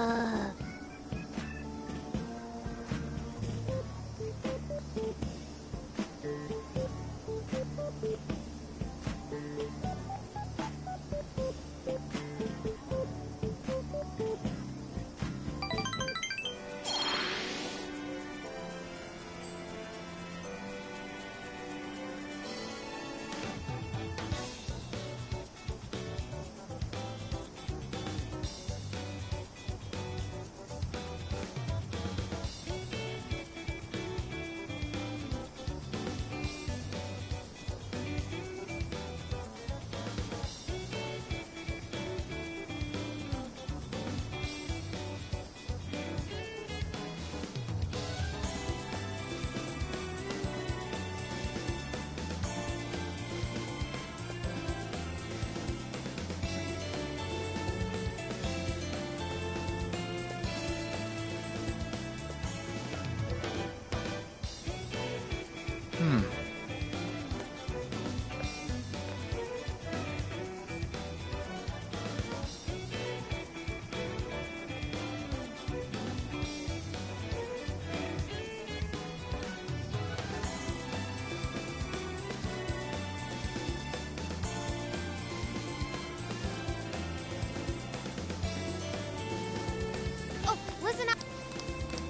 Oh, listen up.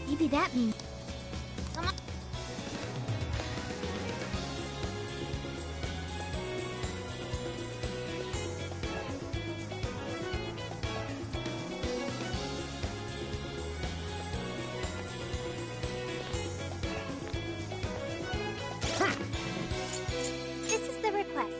Maybe that means. Come on. This is the request.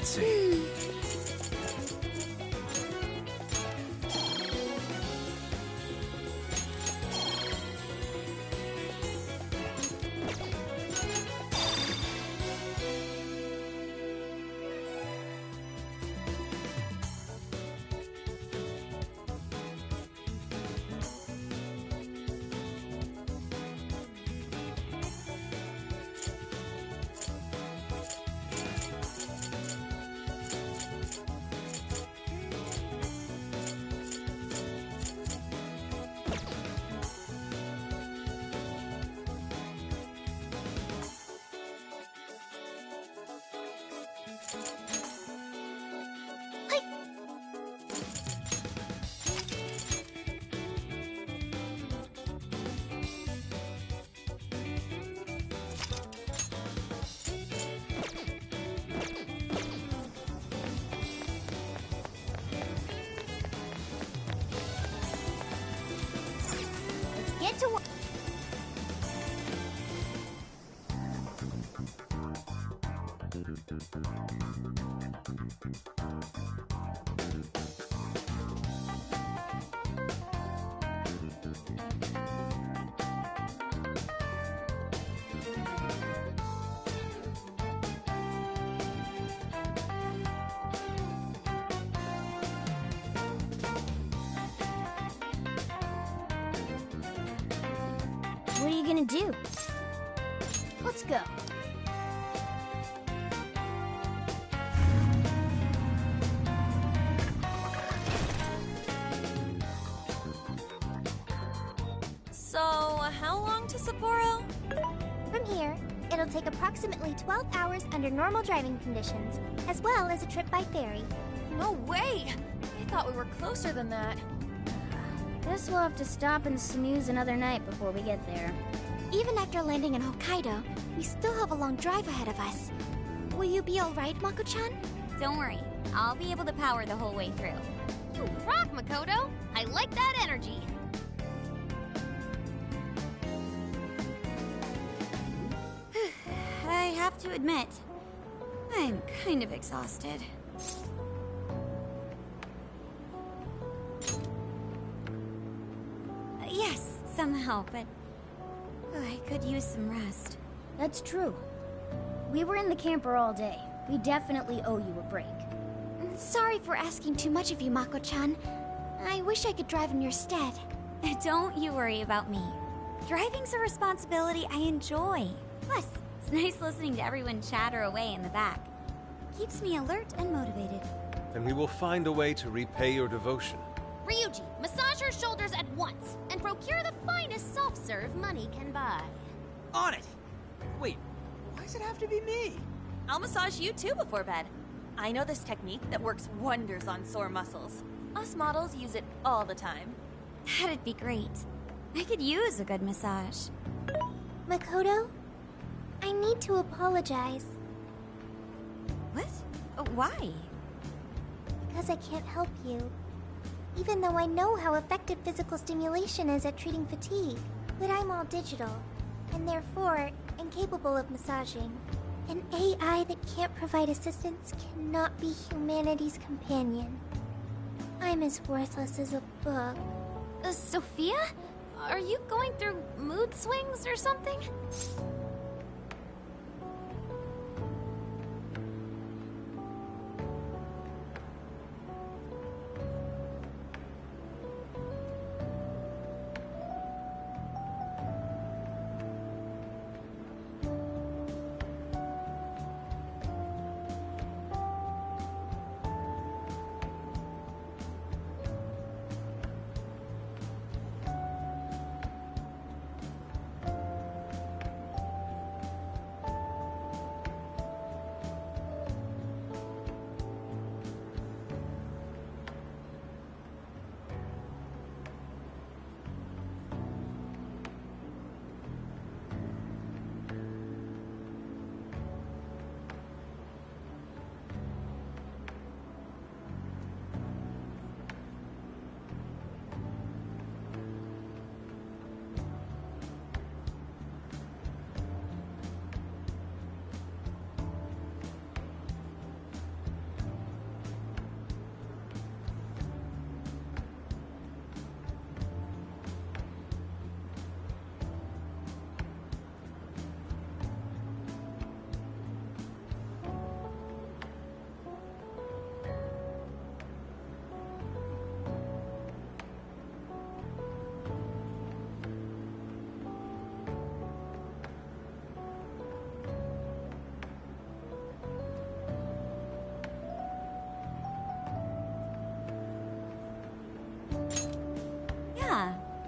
Let's see. Get to work. What are you gonna do? Let's go. So, how long to Sapporo? From here, it'll take approximately 12 hours under normal driving conditions, as well as a trip by ferry. No way! I thought we were closer than that. Guess we'll have to stop and snooze another night before we get there. Even after landing in Hokkaido, we still have a long drive ahead of us. Will you be alright, Mako-chan? Don't worry, I'll be able to power the whole way through. You rock, Makoto! I like that energy! I have to admit, I'm kind of exhausted. Yes, somehow, but I could use some rest. That's true. We were in the camper all day. We definitely owe you a break. Sorry for asking too much of you, Mako-chan. I wish I could drive in your stead. Don't you worry about me. Driving's a responsibility I enjoy. Plus, it's nice listening to everyone chatter away in the back. Keeps me alert and motivated. Then we will find a way to repay your devotion. Ryuji, massage her shoulders at once, and procure the finest self-serve money can buy. On it! Wait, why does it have to be me? I'll massage you too before bed. I know this technique that works wonders on sore muscles. Us models use it all the time. That'd be great. I could use a good massage. Makoto, I need to apologize. What? Why? Because I can't help you. Even though I know how effective physical stimulation is at treating fatigue. But I'm all digital, and therefore incapable of massaging. An AI that can't provide assistance cannot be humanity's companion. I'm as worthless as a book. Sophia? Are you going through mood swings or something?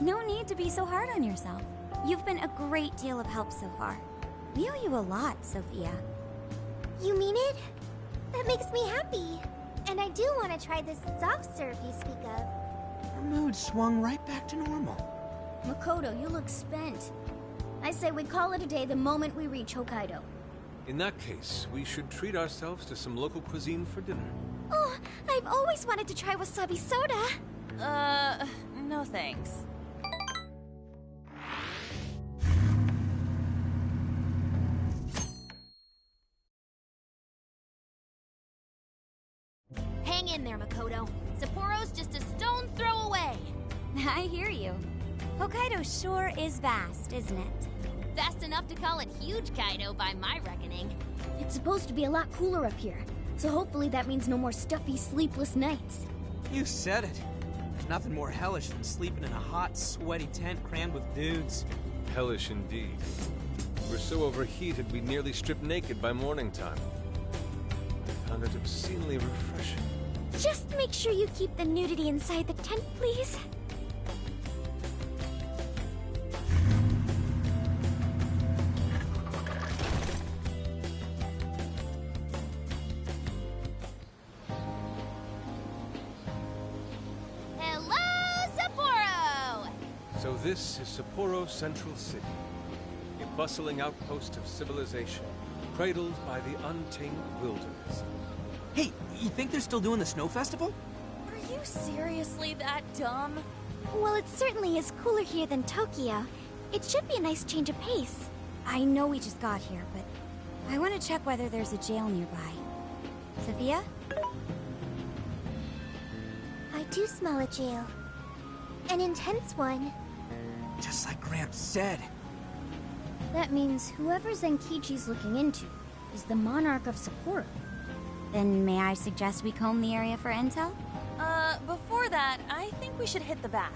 No need to be so hard on yourself. You've been a great deal of help so far. We owe you a lot, Sophia. You mean it? That makes me happy. And I do want to try this soft serve you speak of. Her mood swung right back to normal. Makoto, you look spent. I say we call it a day the moment we reach Hokkaido. In that case, we should treat ourselves to some local cuisine for dinner. Oh, I've always wanted to try wasabi soda. No thanks. Hang in there, Makoto. Sapporo's just a stone throw away. I hear you. Hokkaido sure is vast, isn't it? Vast enough to call it huge Kaido by my reckoning. It's supposed to be a lot cooler up here, so hopefully that means no more stuffy, sleepless nights. You said it. There's nothing more hellish than sleeping in a hot, sweaty tent crammed with dudes. Hellish indeed. We're so overheated we nearly stripped naked by morning time. I found it obscenely refreshing. Just make sure you keep the nudity inside the tent, please. Hello, Sapporo! So this is Sapporo Central City, a bustling outpost of civilization, cradled by the untamed wilderness. Hey, you think they're still doing the snow festival? Are you seriously that dumb? Well, it certainly is cooler here than Tokyo. It should be a nice change of pace. I know we just got here, but I want to check whether there's a jail nearby. Sophia? I do smell a jail. An intense one. Just like Gramps said. That means whoever Zenkichi's looking into is the monarch of Sapporo. Then may I suggest we comb the area for intel? Before that, I think we should hit the bath.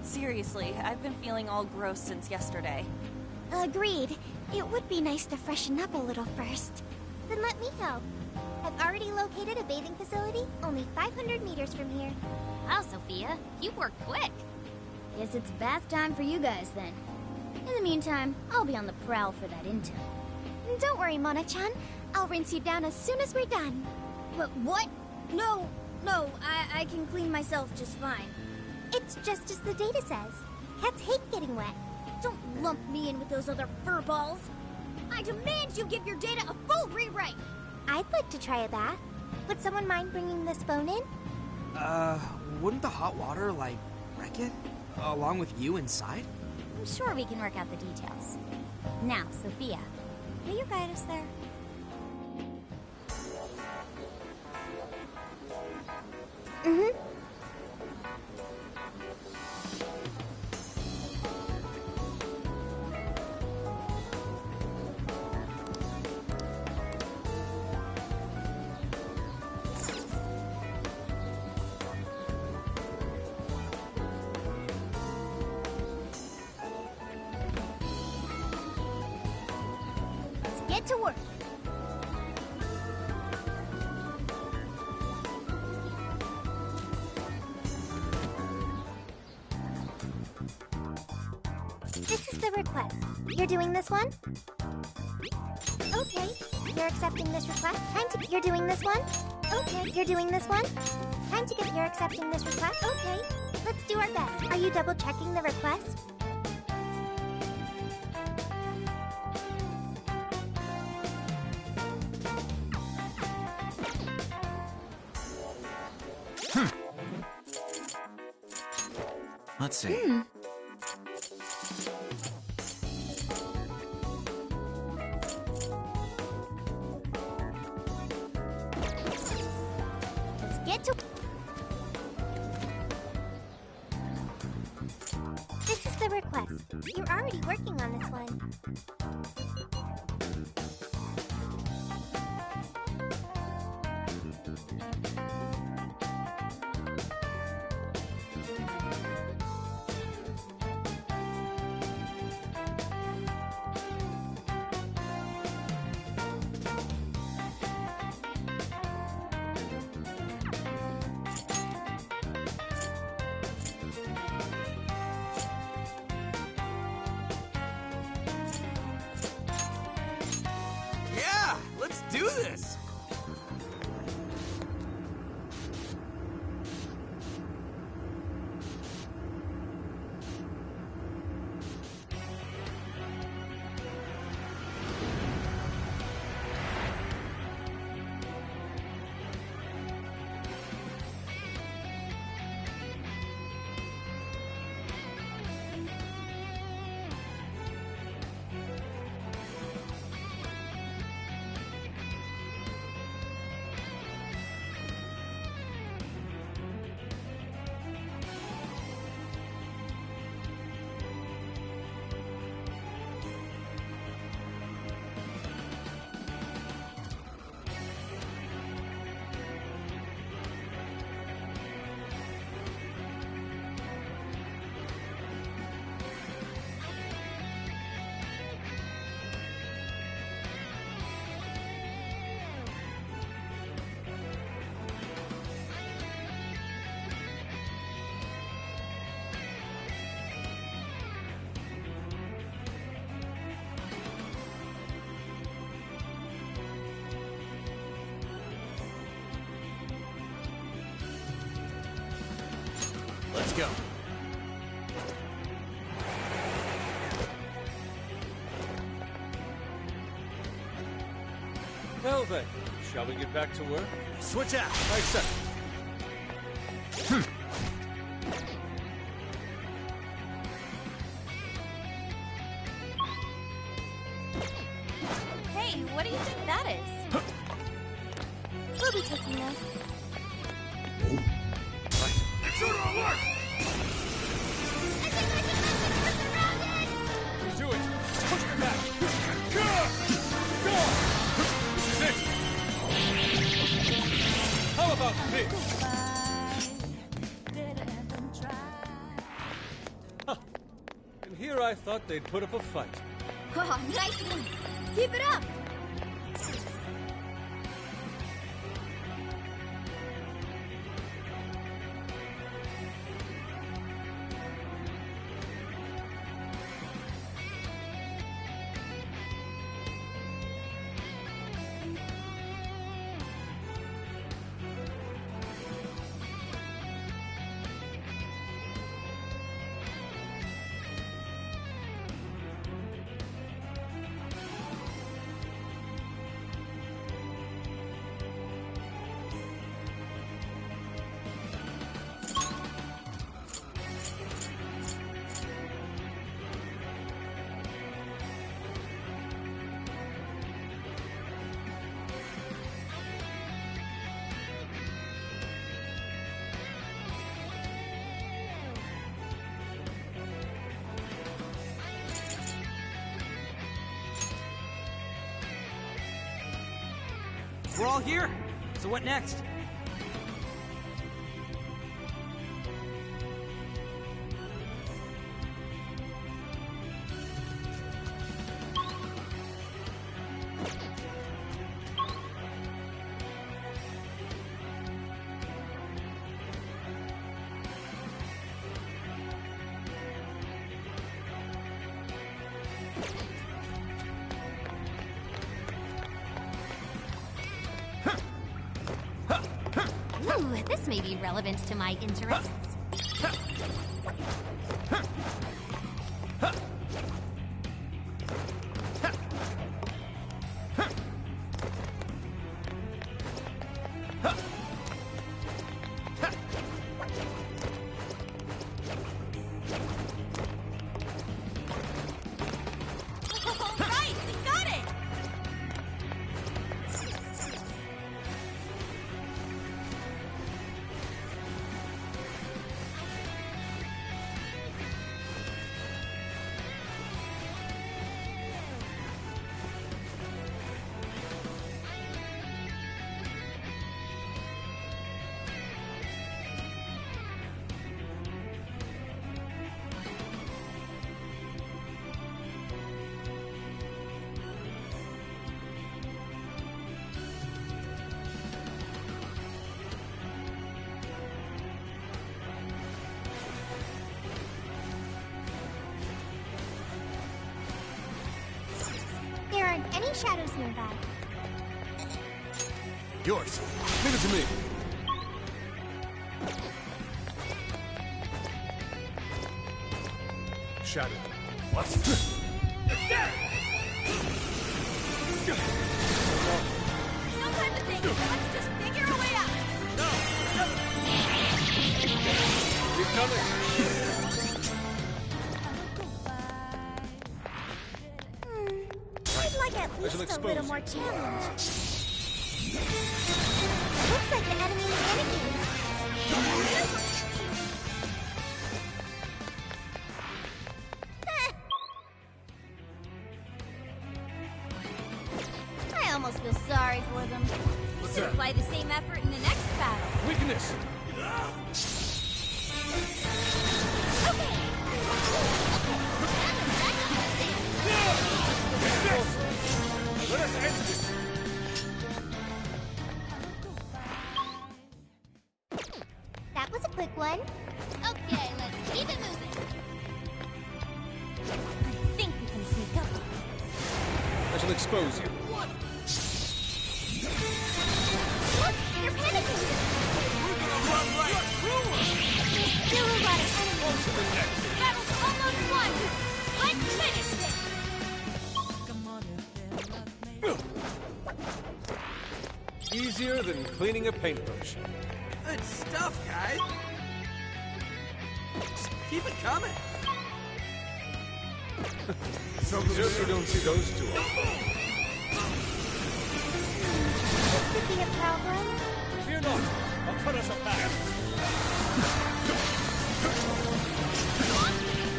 Seriously, I've been feeling all gross since yesterday. Agreed. It would be nice to freshen up a little first. Then let me help. I've already located a bathing facility only 500 meters from here. Wow, Sophia, you work quick. Guess it's bath time for you guys then. In the meantime, I'll be on the prowl for that intel. Don't worry, Mona-chan. I'll rinse you down as soon as we're done. But what? No, I can clean myself just fine. It's just as the data says. Cats hate getting wet. Don't lump me in with those other furballs. I demand you give your data a full rewrite. I'd like to try a bath. Would someone mind bringing this phone in? Wouldn't the hot water, wreck it? Along with you inside? I'm sure we can work out the details. Now, Sophia, will you guide us there? Mm-hmm. Let's get to work. This is the request. You're doing this one? Okay. You're accepting this request? You're doing this one? Okay. You're doing this one? You're accepting this request? Okay. Let's do our best. Are you double checking the request? Let's see. Let's get to... This is the request. You're already working on this one. this! Let's go. Well then, shall we get back to work? Switch out! I accept. Hey, what do you think that is? We'll be taking this. Intruder alert! Do it! Push me back! Go! This is it! How about this? Huh. And here I thought they'd put up a fight. Oh, nice one! Keep it up! We're all here, so what next? Ooh, this may be relevant to my interests. Right, we got it! There aren't any shadows nearby. Yours. Leave it to me. Shadow. What? No time to think. Let's just figure a way out. Keep coming. I'd like at least a little more challenge. Looks like the enemy renegade. I almost feel sorry for them. What's Should that? apply the same effort in the next battle. Weakness. Let us end this. That was a quick one. Okay, let's keep it moving. I think we can sneak up. I shall expose you. Look, they're panicking. We're gonna run right through her. There's still a lot of enemies. The battle's almost won. Let's finish this. Easier than cleaning a paintbrush. Good stuff, guys. Just keep it coming. Certainly don't see those two often. This could be a problem. Fear not. I'll cut us a path.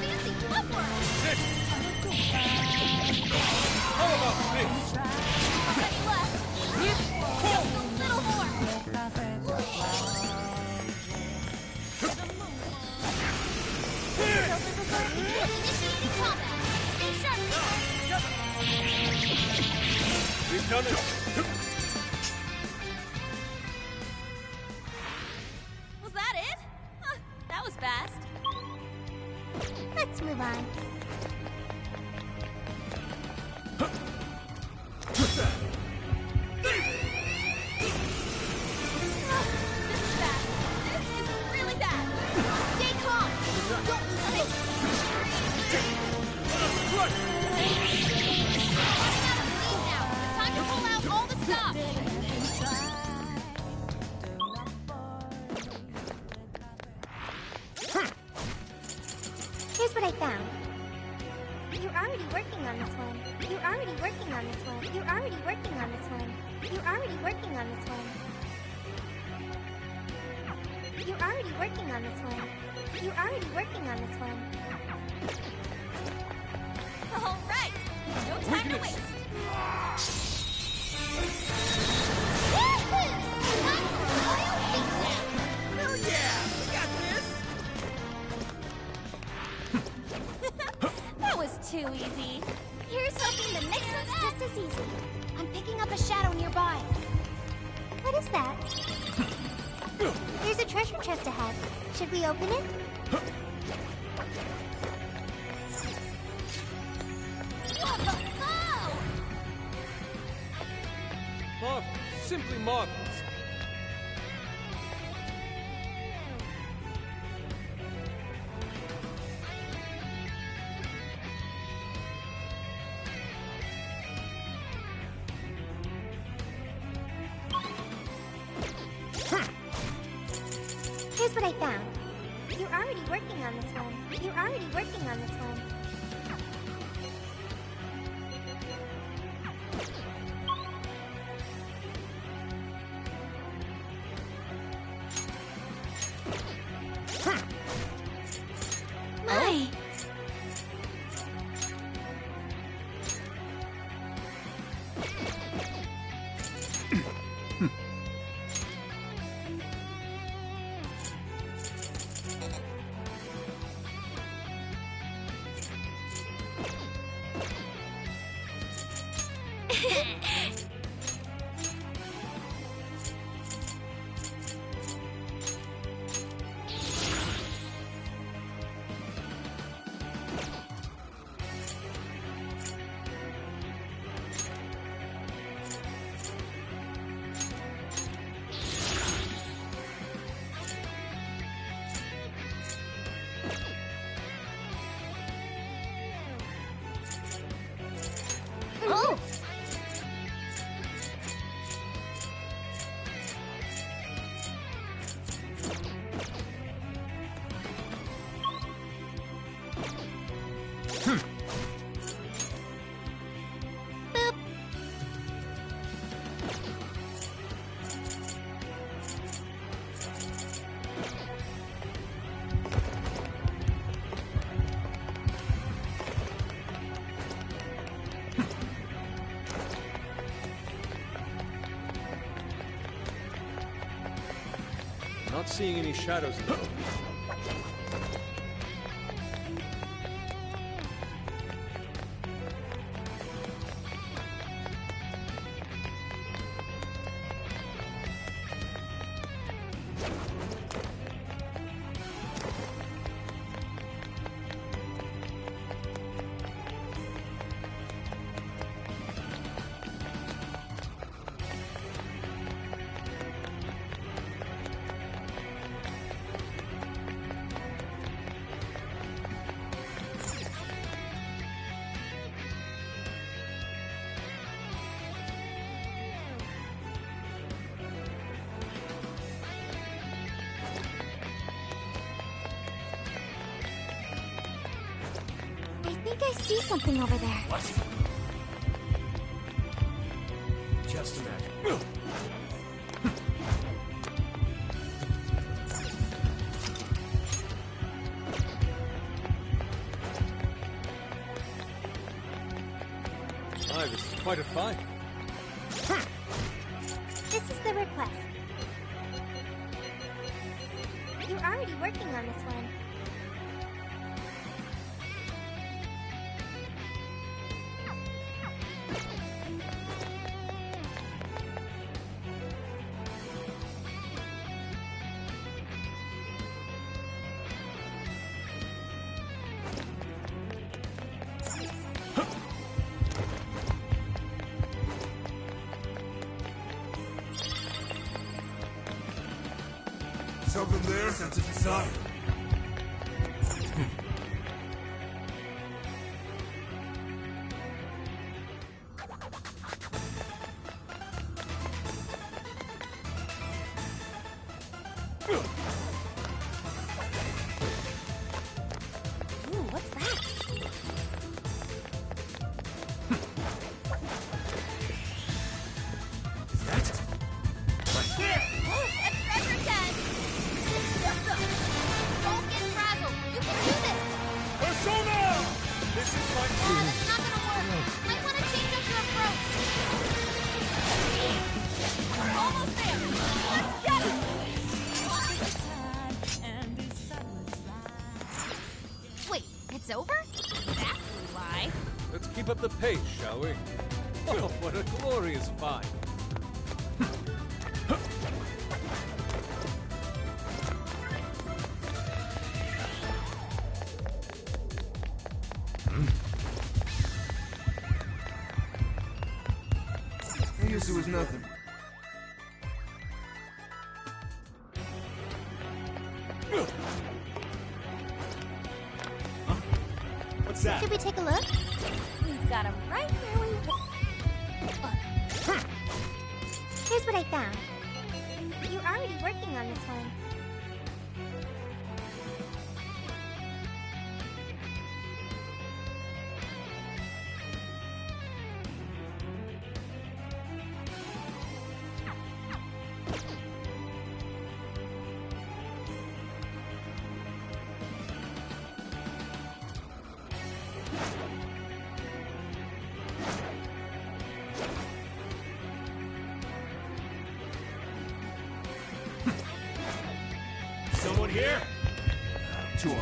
Fancy footwork. How about this? Ready left. Just a little more. Initiating combat. Stay sharp. We've done it. Was that it? Huh, that was fast. Let's move on. This is bad. This is really bad. Stay calm. Don't lose faith. Running out of steam now. Time to pull out all the stops. Here's what I found. You're already working on this one. You're already working on this one. You're already working on this one. You're already working on this one. You're already working on this one. You're already working on this one. All right. No time to waste. Woohoo! Time for a royal beatdown. Hell yeah! We got this! That was too easy. Here's hoping the next one's just as easy. I'm picking up a shadow nearby. What is that? There's a treasure chest ahead. Should we open it? What the hell? Marvelous. Simply marvelous. Here's what I found. You're already working on this one. You're already working on this one. My! Oh! Not seeing any shadows in the room. I think I see something over there. What? Just imagine. My, this is quite a fight. This is the request. You're already working on this one. Something there? Sense of desire. Ooh, what's that? Is that? Here! Oh, a treasure chest! Don't get frazzled! You can do this! Persona! This is my It's not gonna work! Might want to change up your approach! We're almost there! Let's get it! Wait, it's over? That's why. Let's keep up the pace, shall we? Oh, what a glorious fight. I guess it was nothing. What's that? Should we take a look? We've got him right where we want. Here's what I found. You're already working on this one. Someone here? Two on.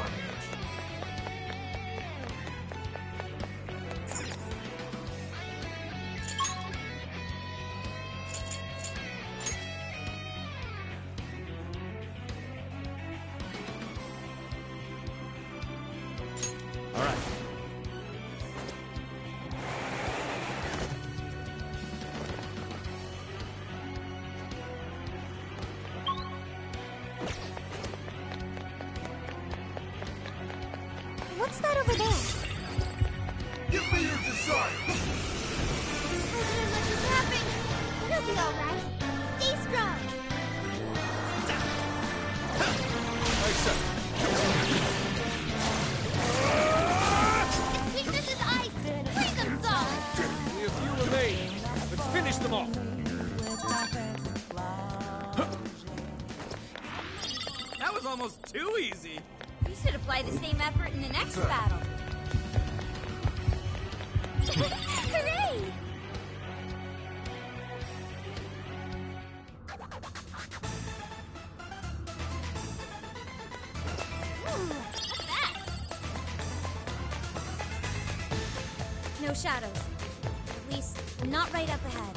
All right. What's that over there? Give me your desire! President, let this happen! It'll be alright. Stay strong! Weakness is ice! Freeze them, Saul! Only a few remain. Let's finish them off. That was almost too easy. You should apply the same effort in the next battle. Hooray! Ooh, what's that? No shadows. At least, not right up ahead.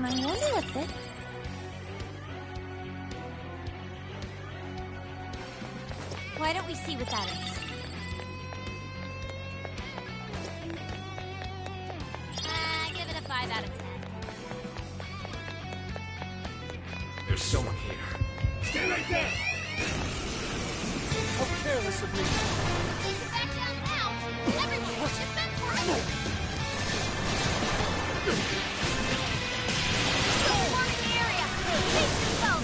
I wonder what this... Why don't we see what that is? Give it a 5 out of 10. There's someone here. Stay right there! How careless of me. He's back down now! Everyone, push it back for him! Storming the area! Face yourself!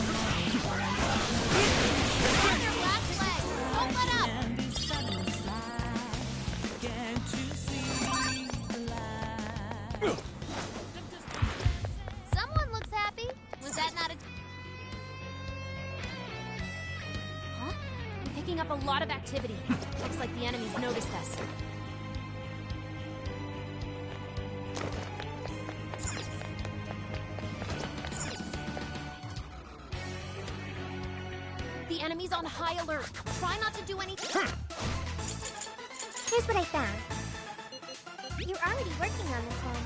On your last leg! Don't let up! Someone looks happy. Was that not a... Huh? I'm picking up a lot of activity. Looks like the enemies noticed us. The enemy's on high alert. Try not to do anything. Here's what I found. You're already working on this one.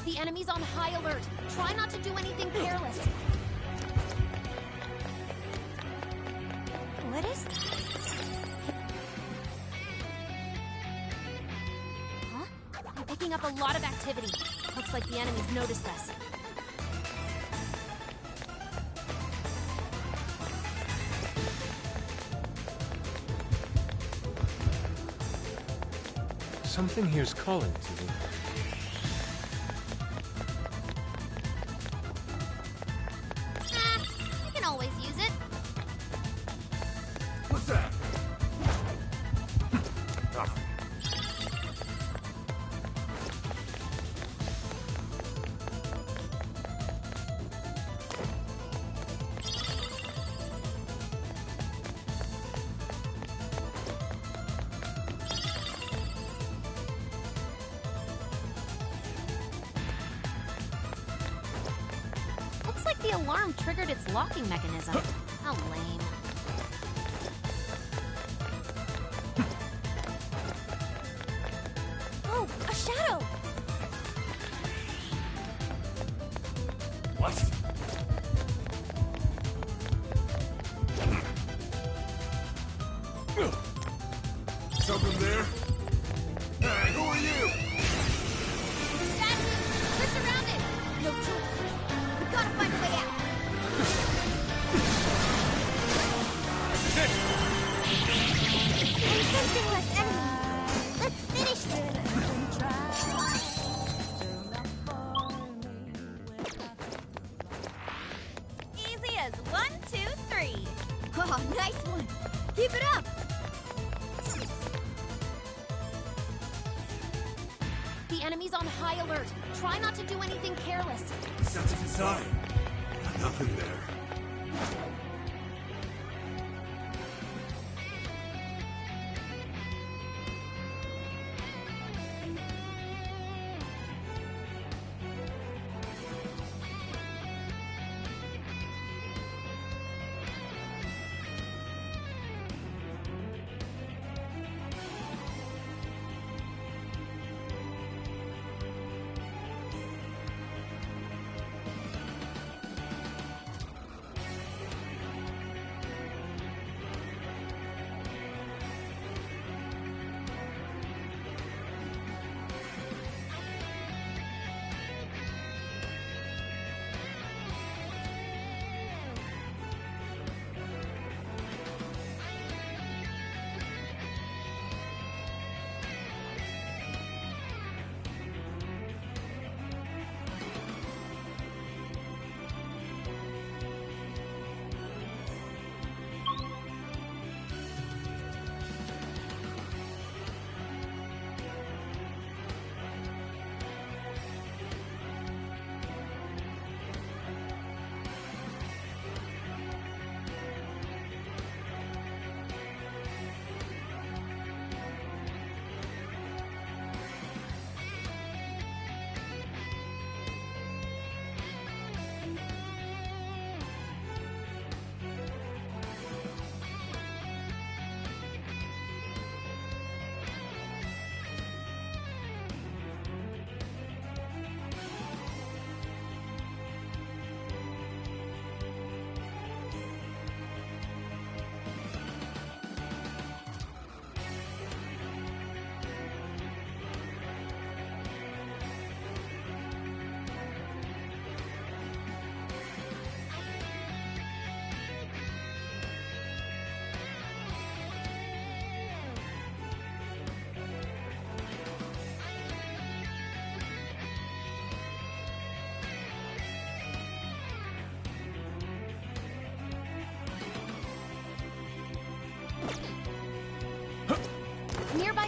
The enemy's on high alert. Try not to do anything careless. What is that? Huh? I'm picking up a lot of activity. Looks like the enemies noticed us. Something here's calling to me. I can always use it. What's that? Looks like the alarm triggered its locking mechanism. How lame. Oh, a shadow! What? Something there? Hey, who are you? That's it! We're surrounded! No choice. We gotta find a way out. I'm sensing less enemies. Let's finish this. Easy as 1, 2, 3. Oh, nice one. Keep it up. The enemy's on high alert. Try not to do anything careless. Sense of design. Nothing there.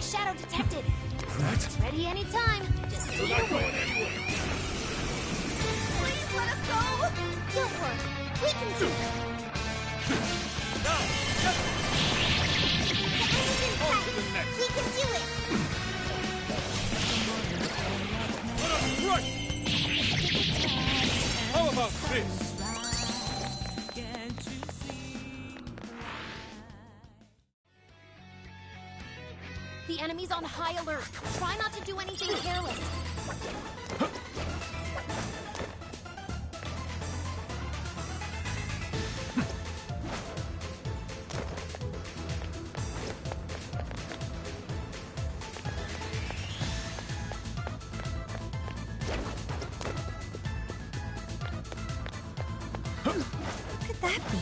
shadow detected. What? Ready anytime. Just see you win. Please let us go! Don't worry, we can do it! No! The enemy's intact! We can do it! What up, right? How about this? The enemy's on high alert. Try not to do anything careless. What could that be?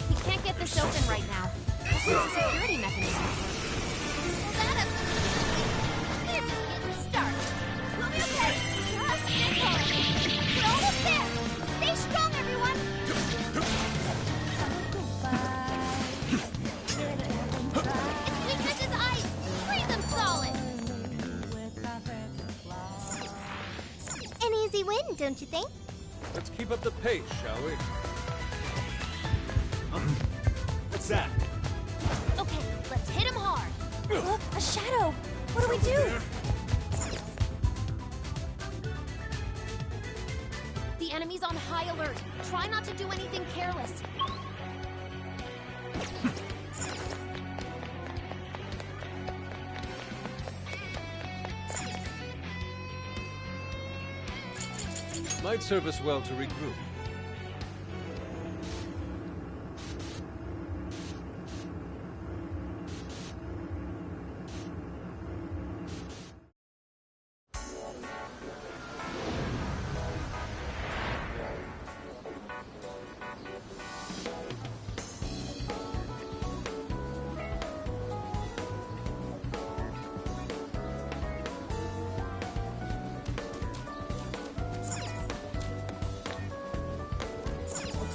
We can't get this open right now. This is a security mechanism. Well, that we're just getting started. We'll be okay. Just stay calm. We're almost there. Stay strong, everyone. Its weakness is ice. Freeze them solid. An easy win, don't you think? Let's keep up the pace, shall we? What's that? Okay, let's hit him hard. Look, a shadow. What do we do? The enemy's on high alert. Try not to do anything careless. Might serve us well to regroup.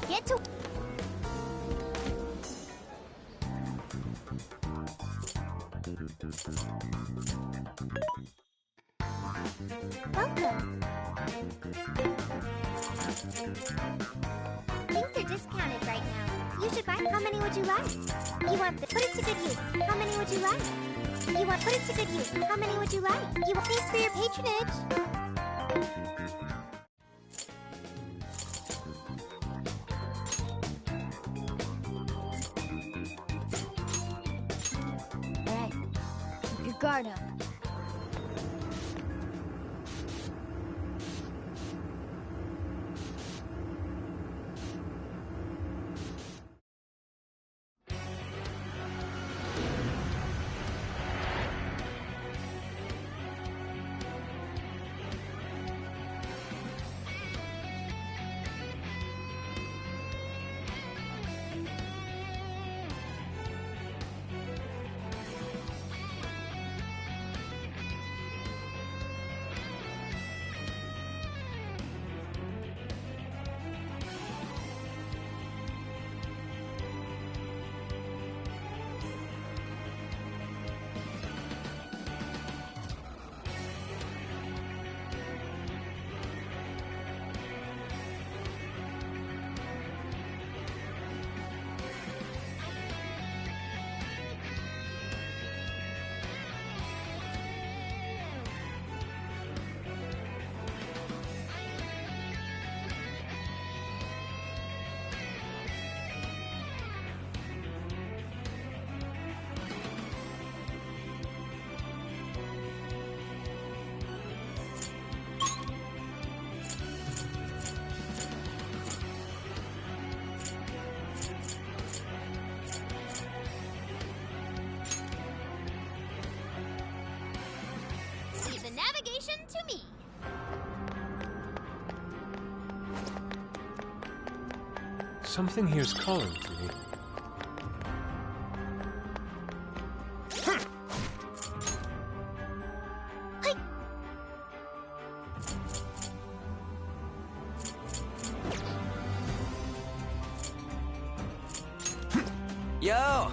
Get to... Welcome. Things are discounted right now. You should buy. How many would you like? You want this? Put it to good use. How many would you like? You want put it to good use. How many would you like? You want thanks for your patronage. Alright, keep your guard up. Navigation to me. Something here's calling to me. Yo!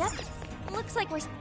Yep. Looks like we're...